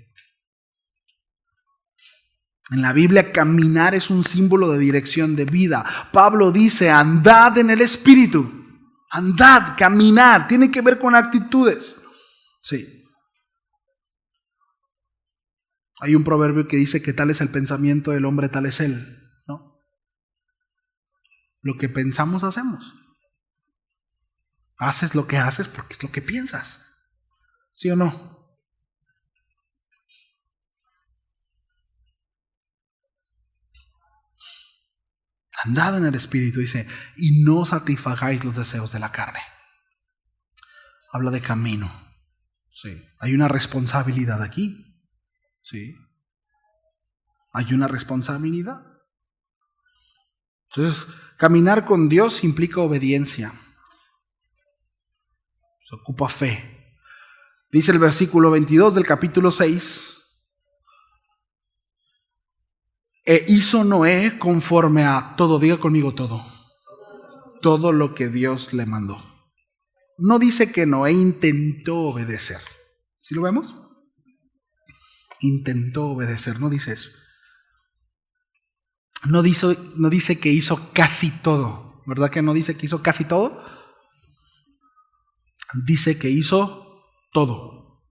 En la Biblia, caminar es un símbolo de dirección de vida. Pablo dice, andad en el Espíritu. Andad, caminar, tiene que ver con actitudes. Sí. Hay un proverbio que dice que tal es el pensamiento del hombre, tal es él, ¿no? Lo que pensamos, hacemos. Haces lo que haces porque es lo que piensas. ¿Sí o no? Andad en el Espíritu, dice, y no satisfagáis los deseos de la carne. Habla de camino. Sí. Hay una responsabilidad aquí. Sí. Hay una responsabilidad. Entonces, caminar con Dios implica obediencia. Se ocupa fe. Dice el versículo 22 del capítulo 6. E hizo Noé conforme a todo, diga conmigo todo lo que Dios le mandó. No dice que Noé intentó obedecer. ¿Sí lo vemos? Intentó obedecer, no dice eso. No dice que hizo casi todo, ¿verdad que no dice que hizo casi todo? Dice que hizo todo.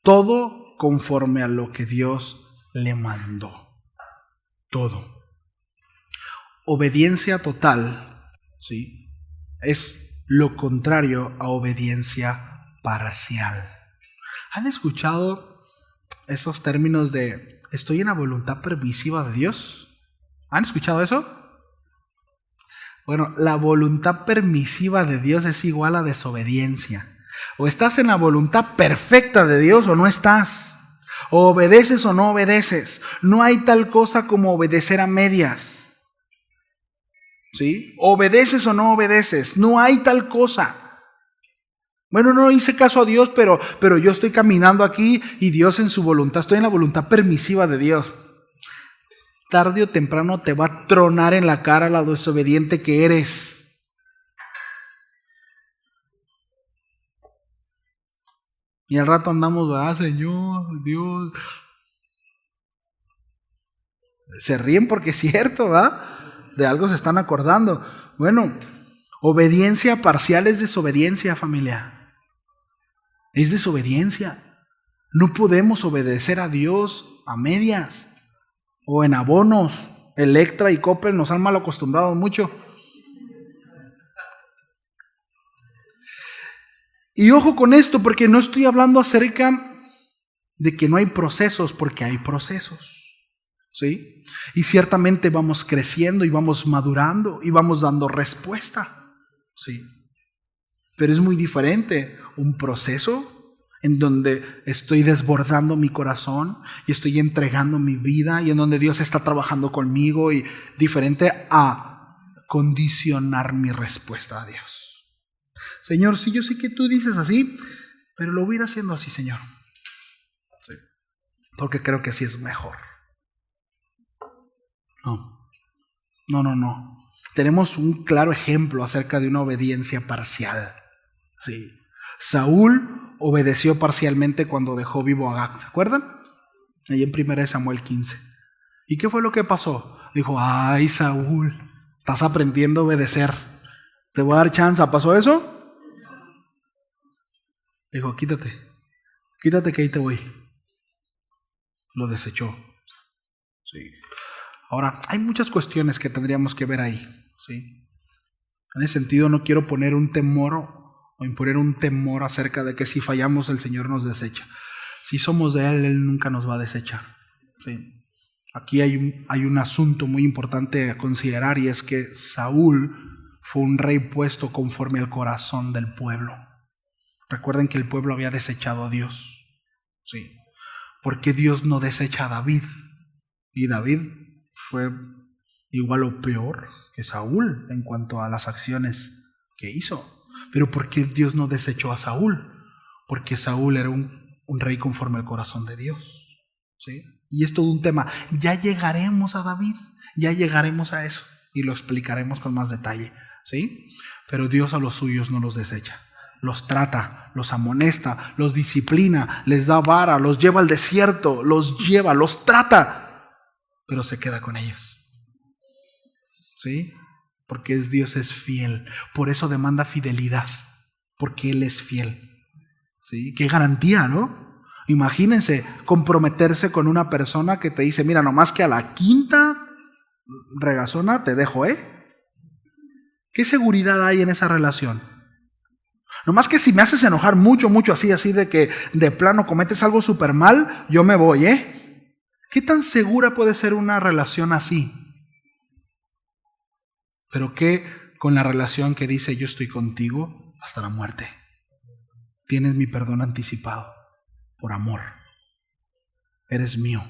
Todo conforme a lo que Dios le mandó. Todo. Obediencia total, ¿sí? Es lo contrario a obediencia parcial. ¿Han escuchado esos términos de estoy en la voluntad permisiva de Dios? ¿Han escuchado eso? Bueno, la voluntad permisiva de Dios es igual a desobediencia. O estás en la voluntad perfecta de Dios o no estás. O obedeces o no obedeces. No hay tal cosa como obedecer a medias. ¿Sí? Obedeces o no obedeces. No hay tal cosa. Bueno, no hice caso a Dios, pero yo estoy caminando aquí y Dios en su voluntad. Estoy en la voluntad permisiva de Dios. Tarde o temprano te va a tronar en la cara la desobediente que eres. Y al rato andamos, Señor, Dios. Se ríen porque es cierto, ¿verdad? De algo se están acordando. Bueno, obediencia parcial es desobediencia, familia. Es desobediencia. No podemos obedecer a Dios a medias o en abonos. Electra y Coppel nos han mal acostumbrado mucho. Y ojo con esto, porque no estoy hablando acerca de que no hay procesos, porque hay procesos. ¿sí? Y ciertamente vamos creciendo y vamos madurando y vamos dando respuesta, ¿sí? Pero es muy diferente un proceso en donde estoy desbordando mi corazón y estoy entregando mi vida y en donde Dios está trabajando conmigo, y diferente a condicionar mi respuesta a Dios. Señor, sí, yo sé que tú dices así, pero lo voy a ir haciendo así, Señor. Sí. Porque creo que así es mejor. No. Tenemos un claro ejemplo acerca de una obediencia parcial. Sí. Saúl obedeció parcialmente cuando dejó vivo a Agag, ¿se acuerdan? Ahí en 1 Samuel 15. ¿Y qué fue lo que pasó? Dijo, ay, Saúl, estás aprendiendo a obedecer, te voy a dar chance. ¿Pasó eso? Dijo, quítate que ahí te voy. Lo desechó. Sí. Ahora, hay muchas cuestiones que tendríamos que ver ahí, ¿sí? En ese sentido, no quiero poner un temor o imponer un temor acerca de que si fallamos el Señor nos desecha. Si somos de Él nunca nos va a desechar, ¿sí? Aquí hay un asunto muy importante a considerar, y es que Saúl fue un rey puesto conforme al corazón del pueblo. Recuerden que el pueblo había desechado a Dios, ¿sí? ¿Por qué Dios no desecha a David? Y David fue igual o peor que Saúl en cuanto a las acciones que hizo. Pero ¿por qué Dios no desechó a Saúl? Porque Saúl era un rey conforme al corazón de Dios, ¿sí? Y es todo un tema. Ya llegaremos a David, ya llegaremos a eso y lo explicaremos con más detalle, ¿sí? Pero Dios a los suyos no los desecha. Los trata, los amonesta, los disciplina, les da vara, los lleva al desierto, los trata, pero se queda con ellos, ¿sí? Porque Dios es fiel, por eso demanda fidelidad, porque Él es fiel, ¿sí? Qué garantía, ¿no? Imagínense comprometerse con una persona que te dice, mira, nomás que a la quinta regazona te dejo, ¿eh? ¿Qué seguridad hay en esa relación? Nomás que si me haces enojar mucho así de que de plano cometes algo súper mal, yo me voy, ¿eh? ¿Qué tan segura puede ser una relación así? Pero ¿qué con la relación que dice yo estoy contigo hasta la muerte? Tienes mi perdón anticipado por amor. Eres mío.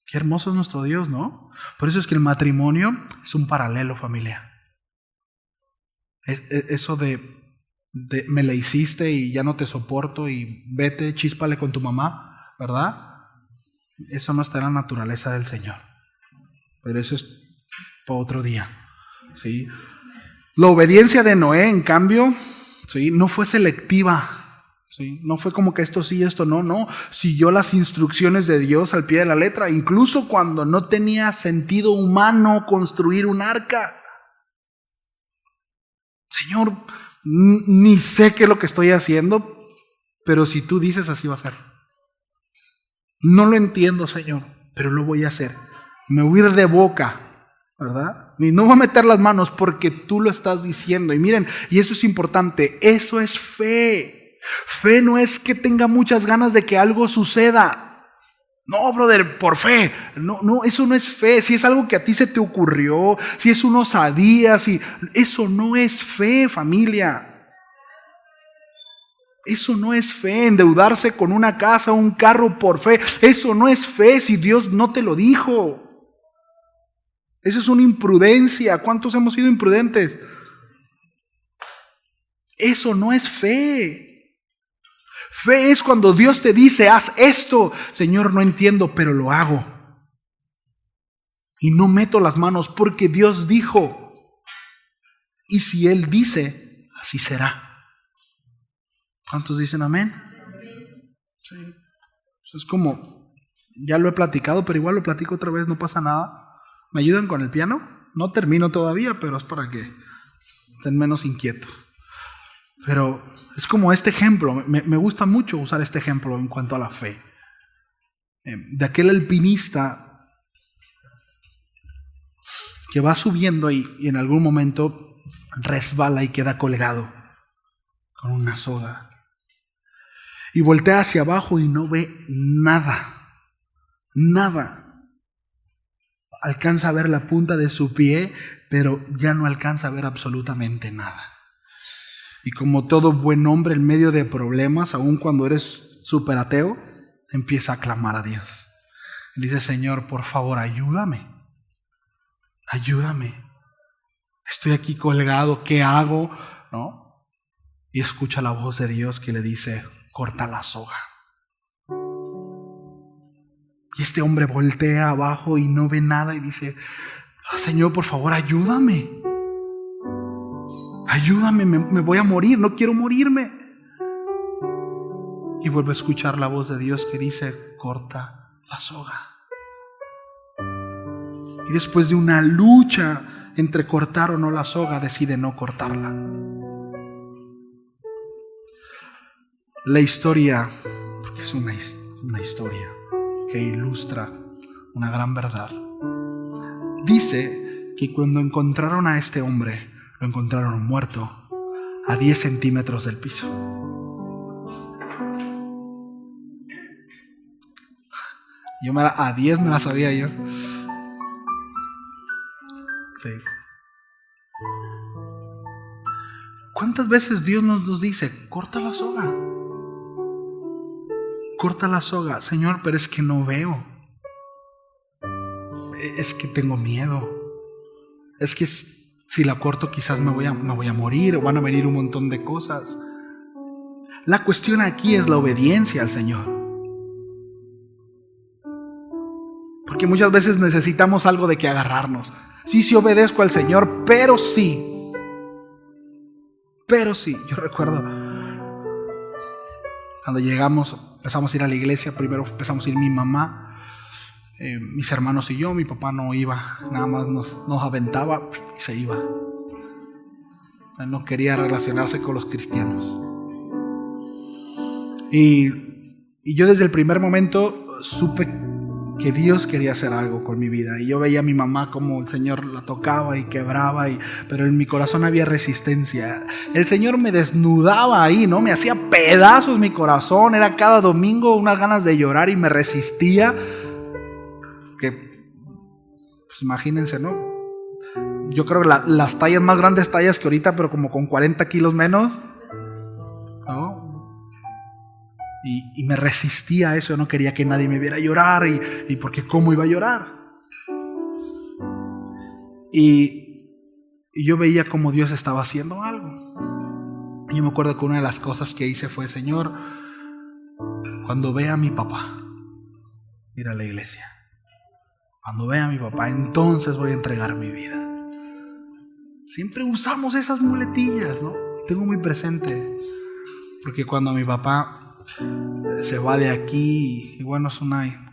Qué hermoso es nuestro Dios, ¿no? Por eso es que el matrimonio es un paralelo, familia. Eso de me la hiciste y ya no te soporto y vete, chíspale con tu mamá, ¿verdad? Eso no está en la naturaleza del Señor. Pero eso es para otro día, ¿sí? La obediencia de Noé, en cambio, ¿sí?, no fue selectiva, ¿sí? No fue como que esto sí, esto no. Siguió las instrucciones de Dios al pie de la letra, incluso cuando no tenía sentido humano construir un arca. Señor, ni sé qué es lo que estoy haciendo, pero si tú dices, así va a ser. No lo entiendo, Señor, pero lo voy a hacer. Me voy a ir de boca, ¿verdad? Y no voy a meter las manos porque tú lo estás diciendo. Y miren, y eso es importante, eso es fe. Fe no es que tenga muchas ganas de que algo suceda. No, brother, por fe. No, eso no es fe. Si es algo que a ti se te ocurrió, si es una osadía, eso no es fe, familia. Eso no es fe. Endeudarse con una casa o un carro por fe, eso no es fe si Dios no te lo dijo. Eso es una imprudencia. ¿Cuántos hemos sido imprudentes? Eso no es fe. Fe es cuando Dios te dice, haz esto. Señor, no entiendo, pero lo hago. Y no meto las manos porque Dios dijo. Y si Él dice, así será. ¿Cuántos dicen amén? Sí. Eso es como, ya lo he platicado, pero igual lo platico otra vez, no pasa nada. ¿Me ayudan con el piano? No termino todavía, pero es para que estén menos inquietos. Pero es como este ejemplo, me gusta mucho usar este ejemplo en cuanto a la fe. De aquel alpinista que va subiendo y en algún momento resbala y queda colgado con una soga. Y voltea hacia abajo y no ve nada. Nada. Alcanza a ver la punta de su pie, pero ya no alcanza a ver absolutamente nada. Y como todo buen hombre en medio de problemas, aun cuando eres súper ateo, empieza a clamar a Dios. Dice: Señor, por favor, ayúdame. Ayúdame. Estoy aquí colgado, ¿qué hago? ¿No? Y escucha la voz de Dios que le dice: corta la soga. Y este hombre voltea abajo y no ve nada y dice: Señor, por favor, ayúdame. Ayúdame, me voy a morir, no quiero morirme. Y vuelve a escuchar la voz de Dios que dice: corta la soga. Y después de una lucha entre cortar o no la soga, decide no cortarla. La historia, porque es una historia que ilustra una gran verdad, dice que cuando encontraron a este hombre, lo encontraron muerto a 10 centímetros del piso. A 10 me la sabía yo. Sí. ¿Cuántas veces Dios nos dice: corta la soga? Corta la soga. Señor, pero es que no veo. Es que tengo miedo. Es que si la corto quizás me voy a morir, o van a venir un montón de cosas. La cuestión aquí es la obediencia al Señor. Porque muchas veces necesitamos algo de que agarrarnos. Sí obedezco al Señor, pero sí. Yo recuerdo cuando empezamos a ir a la iglesia. Primero empezamos a ir mi mamá, mis hermanos y yo. Mi papá no iba, nada más nos aventaba y se iba. Él no quería relacionarse con los cristianos. Y yo desde el primer momento supe que Dios quería hacer algo con mi vida. Y yo veía a mi mamá como el Señor la tocaba y quebraba, pero en mi corazón había resistencia. El Señor me desnudaba ahí, ¿no? Me hacía pedazos mi corazón. Era cada domingo unas ganas de llorar y me resistía. Que, pues imagínense, ¿no? Yo creo que las tallas más grandes tallas que ahorita, pero como con 40 kilos menos, ¿no? Y me resistía a eso. No quería que nadie me viera llorar. Y porque ¿cómo iba a llorar? Y yo veía cómo Dios estaba haciendo algo. Y yo me acuerdo que una de las cosas que hice fue: Señor, cuando vea a mi papá ir a la iglesia, cuando vea a mi papá, entonces voy a entregar mi vida. Siempre usamos esas muletillas, ¿no? Tengo muy presente. Porque cuando mi papá se va de aquí, y bueno,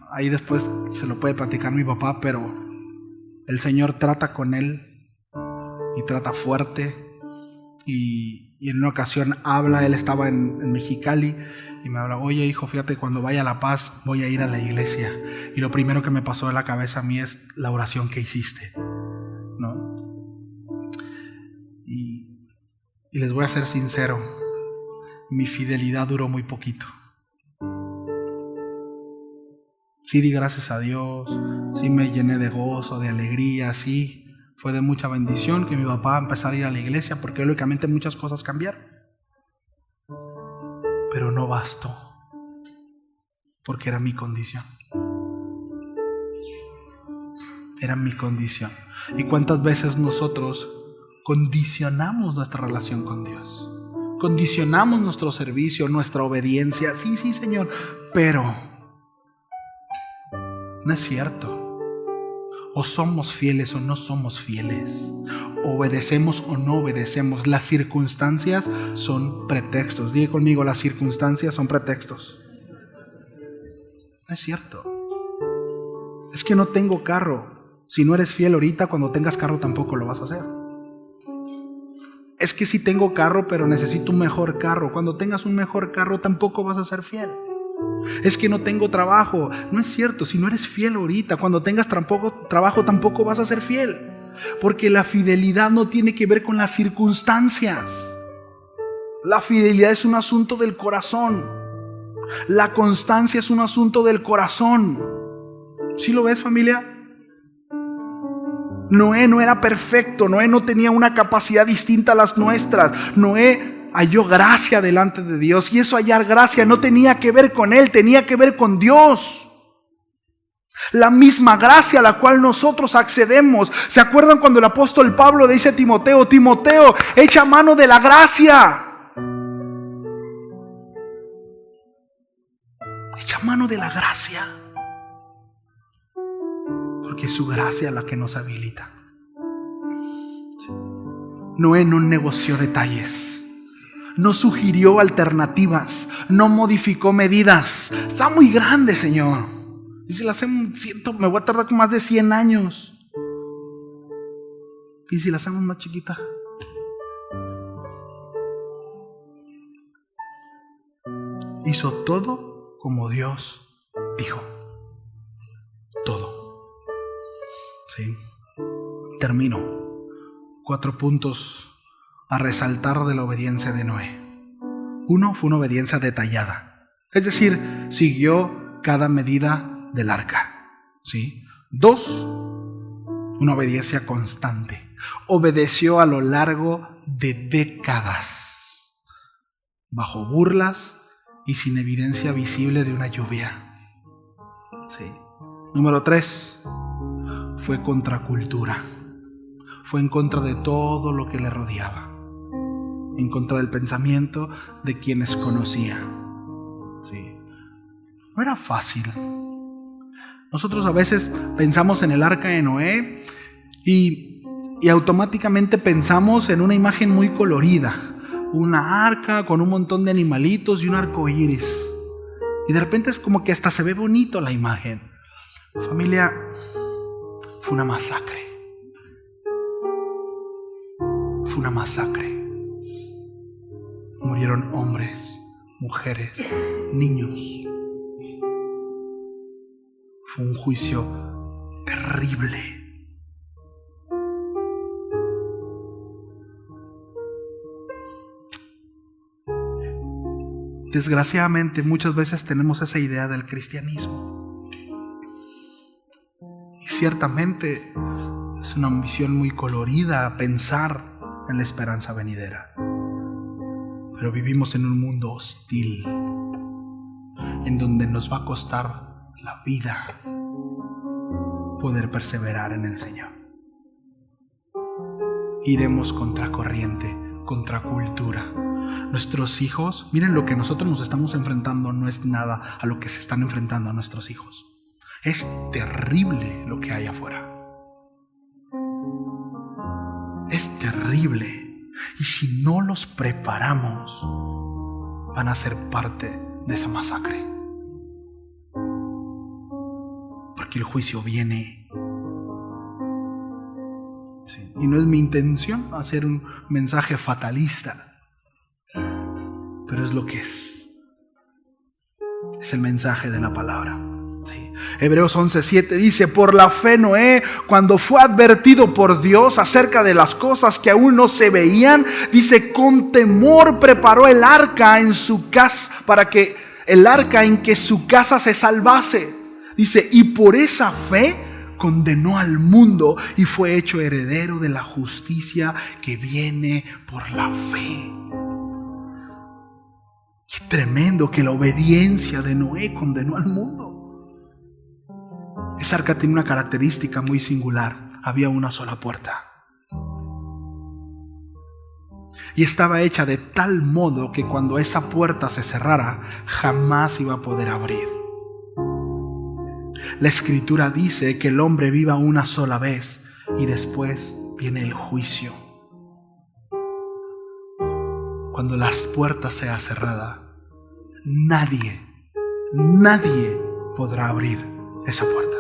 ahí después se lo puede platicar mi papá, pero el Señor trata con él y trata fuerte. Y en una ocasión él estaba en Mexicali y me habla: oye hijo, fíjate, cuando vaya a La Paz voy a ir a la iglesia, y lo primero que me pasó de la cabeza a mí es la oración que hiciste, ¿no? Y les voy a ser sincero, mi fidelidad duró muy poquito. Sí di gracias a Dios, sí me llené de gozo, de alegría, sí fue de mucha bendición que mi papá empezara a ir a la iglesia, porque lógicamente muchas cosas cambiaron. Pero no bastó, porque era mi condición. Era mi condición. ¿Y cuántas veces nosotros condicionamos nuestra relación con Dios? Condicionamos nuestro servicio, nuestra obediencia. Sí, Señor, pero no es cierto. O somos fieles o no somos fieles. Obedecemos o no obedecemos. Las circunstancias son pretextos. Diga conmigo: las circunstancias son pretextos. No es cierto. Es que no tengo carro. Si no eres fiel ahorita, cuando tengas carro tampoco lo vas a hacer. Es que sí tengo carro, pero necesito un mejor carro. Cuando tengas un mejor carro tampoco vas a ser fiel. Es que no tengo trabajo. No es cierto. Si no eres fiel ahorita, cuando tengas trabajo tampoco vas a ser fiel. Porque la fidelidad no tiene que ver con las circunstancias. La fidelidad es un asunto del corazón. La constancia es un asunto del corazón. ¿Sí lo ves, familia? Noé no era perfecto. Noé no tenía una capacidad distinta a las nuestras. Noé halló gracia delante de Dios. Y eso, hallar gracia, no tenía que ver con él, tenía que ver con Dios. La misma gracia a la cual nosotros accedemos. ¿Se acuerdan cuando el apóstol Pablo le dice a Timoteo: Timoteo, echa mano de la gracia? Echa mano de la gracia. Porque es su gracia la que nos habilita. Noé no negoció detalles. No sugirió alternativas. No modificó medidas. Está muy grande, Señor. Y si la hacemos, me voy a tardar más de 100 años. ¿Y si la hacemos más chiquita? Hizo todo como Dios dijo. Todo. Sí. Termino. 4 puntos a resaltar de la obediencia de Noé. 1, fue una obediencia detallada. Es decir, siguió cada medida del arca. ¿Sí? 2, una obediencia constante. Obedeció a lo largo de décadas, bajo burlas y sin evidencia visible de una lluvia. ¿Sí? Número 3, fue contracultura. Fue en contra de todo lo que le rodeaba, en contra del pensamiento de quienes conocía. ¿Sí? No era fácil. Nosotros a veces pensamos en el arca de Noé y automáticamente pensamos en una imagen muy colorida. Una arca con un montón de animalitos y un arco iris. Y de repente es como que hasta se ve bonito la imagen. Familia, fue una masacre. Fue una masacre. Murieron hombres, mujeres, niños. Fue un juicio terrible. Desgraciadamente, muchas veces tenemos esa idea del cristianismo. Y ciertamente es una ambición muy colorida pensar en la esperanza venidera. Pero vivimos en un mundo hostil, en donde nos va a costar la vida poder perseverar en el Señor. Iremos contra corriente, contra cultura. Nuestros hijos, miren, lo que nosotros nos estamos enfrentando no es nada a lo que se están enfrentando a nuestros hijos. Es terrible lo que hay afuera. Es terrible. Y si no los preparamos, van a ser parte de esa masacre. Porque el juicio viene. Sí. Y no es mi intención hacer un mensaje fatalista, pero es lo que es. Es el mensaje de la palabra. Sí. Hebreos 11:7 dice: por la fe Noé, cuando fue advertido por Dios acerca de las cosas que aún no se veían, dice, con temor preparó el arca en su casa, para que el arca en que su casa se salvase. Dice, y por esa fe condenó al mundo y fue hecho heredero de la justicia que viene por la fe. Qué tremendo que la obediencia de Noé condenó al mundo. Esa arca tiene una característica muy singular. Había una sola puerta. Y estaba hecha de tal modo que cuando esa puerta se cerrara, jamás iba a poder abrir. La Escritura dice que el hombre viva una sola vez y después viene el juicio. Cuando las puertas sean cerradas, nadie podrá abrir esa puerta.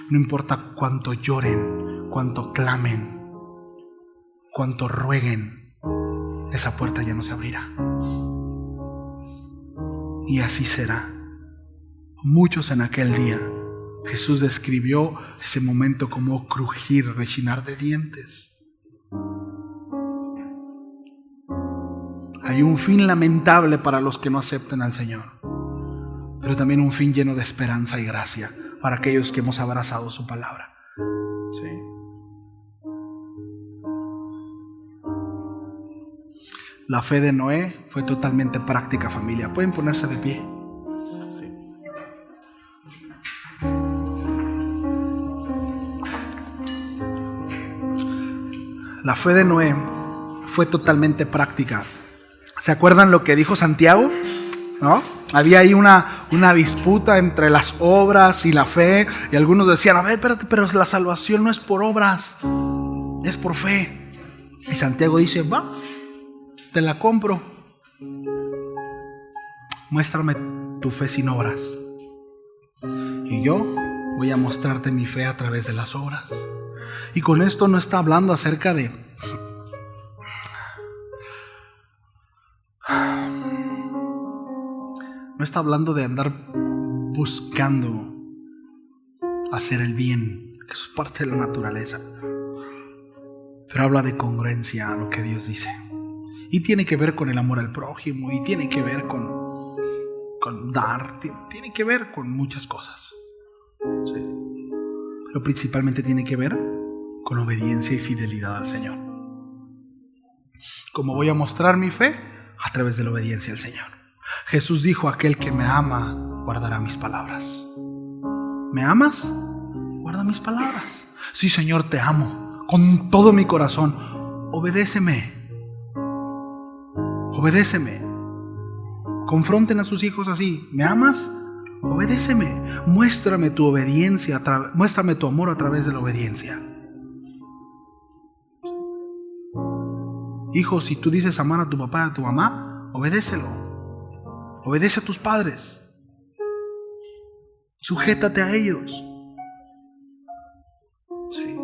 No importa cuánto lloren, cuánto clamen, cuánto rueguen, esa puerta ya no se abrirá. Y así será. Muchos en aquel día, Jesús describió ese momento como crujir, rechinar de dientes. Hay un fin lamentable para los que no acepten al Señor, pero también un fin lleno de esperanza y gracia para aquellos que hemos abrazado su palabra. ¿Sí? La fe de Noé fue totalmente práctica, familia. Pueden ponerse de pie. Sí. La fe de Noé fue totalmente práctica. ¿Se acuerdan lo que dijo Santiago? ¿No? Había ahí una disputa entre las obras y la fe, y algunos decían, a ver, espérate, pero la salvación no es por obras, es por fe. Y Santiago dice, va, te la compro. Muéstrame tu fe sin obras, y yo voy a mostrarte mi fe a través de las obras. Y con esto no está hablando acerca de no está hablando de andar buscando hacer el bien, que eso es parte de la naturaleza, pero habla de congruencia a lo que Dios dice. Y tiene que ver con el amor al prójimo, y tiene que ver con dar, tiene que ver con muchas cosas. Sí. Pero principalmente tiene que ver con obediencia y fidelidad al Señor. ¿Cómo voy a mostrar mi fe? A través de la obediencia al Señor. Jesús dijo, aquel que me ama guardará mis palabras. ¿Me amas? Guarda mis palabras. Sí, Señor, te amo con todo mi corazón. Obedéceme. Obedéceme. Confronten a sus hijos así. ¿Me amas? Obedéceme. Muéstrame tu obediencia, muéstrame tu amor a través de la obediencia. Hijo, si tú dices amar a tu papá y a tu mamá, obedécelo. Obedece a tus padres. Sujétate a ellos. Sí.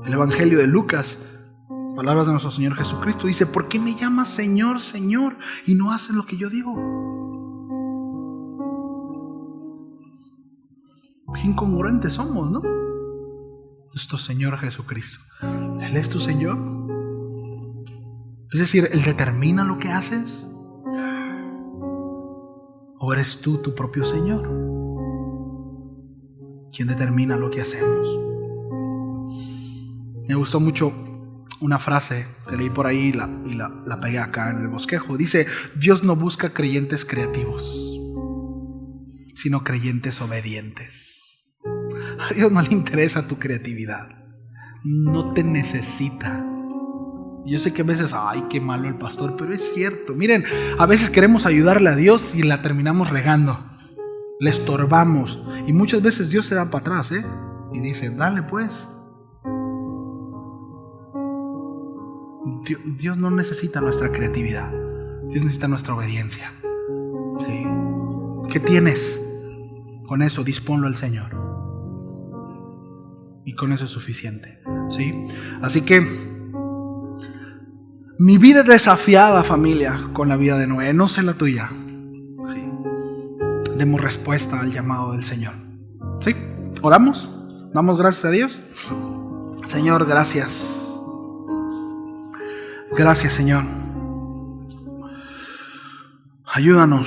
El Evangelio de Lucas, palabras de nuestro Señor Jesucristo, dice, ¿por qué me llamas Señor, Señor, y no haces lo que yo digo? Qué incongruentes somos, ¿no? Nuestro Señor Jesucristo, ¿Él es tu Señor? Es decir, ¿Él determina lo que haces? ¿O eres tú tu propio Señor? ¿Quién determina lo que hacemos? Me gustó mucho una frase que leí por ahí y la pegué acá en el bosquejo. Dice, Dios no busca creyentes creativos, sino creyentes obedientes. A Dios no le interesa tu creatividad. No te necesita. Yo sé que a veces, ay, qué malo el pastor, pero es cierto. Miren, a veces queremos ayudarle a Dios y la terminamos regando. Le estorbamos. Y muchas veces Dios se da para atrás, y dice, dale pues. Dios no necesita nuestra creatividad. Dios necesita nuestra obediencia. ¿Sí? ¿Qué tienes? Con eso disponlo al Señor. Y con eso es suficiente. ¿Sí? Así que mi vida es desafiada, familia, con la vida de Noé. No sé la tuya. ¿Sí? Demos respuesta al llamado del Señor. ¿Sí? ¿Oramos? ¿Damos gracias a Dios? Señor, gracias. Gracias, Señor. Ayúdanos.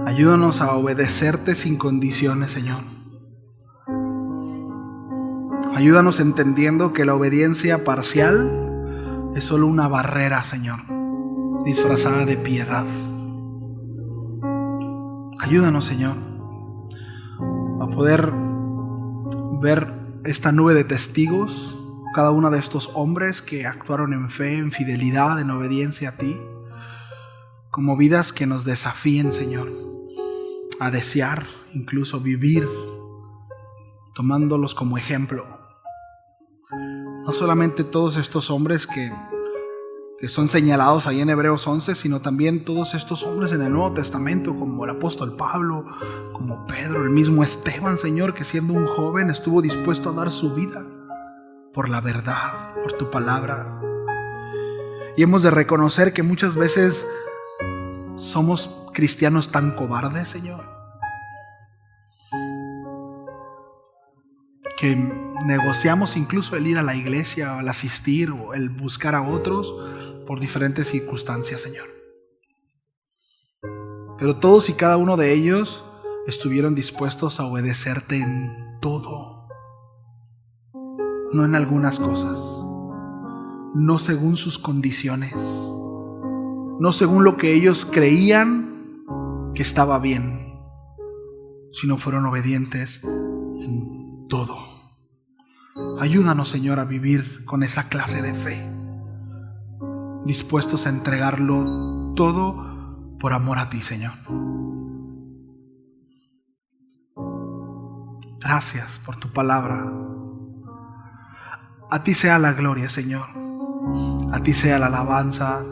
Ayúdanos a obedecerte sin condiciones, Señor. Ayúdanos entendiendo que la obediencia parcial es solo una barrera, Señor, disfrazada de piedad. Ayúdanos, Señor, a poder ver esta nube de testigos, cada uno de estos hombres que actuaron en fe, en fidelidad, en obediencia a ti, como vidas que nos desafíen, Señor, a desear, incluso vivir, tomándolos como ejemplo. No solamente todos estos hombres que son señalados ahí en Hebreos 11, sino también todos estos hombres en el Nuevo Testamento, como el apóstol Pablo, como Pedro, el mismo Esteban, Señor, que siendo un joven estuvo dispuesto a dar su vida por la verdad, por tu palabra. Y hemos de reconocer que muchas veces somos cristianos tan cobardes, Señor, que negociamos incluso el ir a la iglesia, o el asistir, o el buscar a otros por diferentes circunstancias, Señor. Pero todos y cada uno de ellos estuvieron dispuestos a obedecerte en todo, no en algunas cosas, no según sus condiciones, no según lo que ellos creían que estaba bien, sino fueron obedientes en todo. Ayúdanos, Señor, a vivir con esa clase de fe, dispuestos a entregarlo todo por amor a ti, Señor. Gracias por tu palabra. A ti sea la gloria, Señor. A ti sea la alabanza.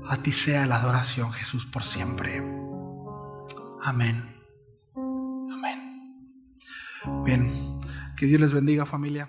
A ti sea la adoración, Jesús, por siempre. Amén. Amén. Bien, que Dios les bendiga, familia.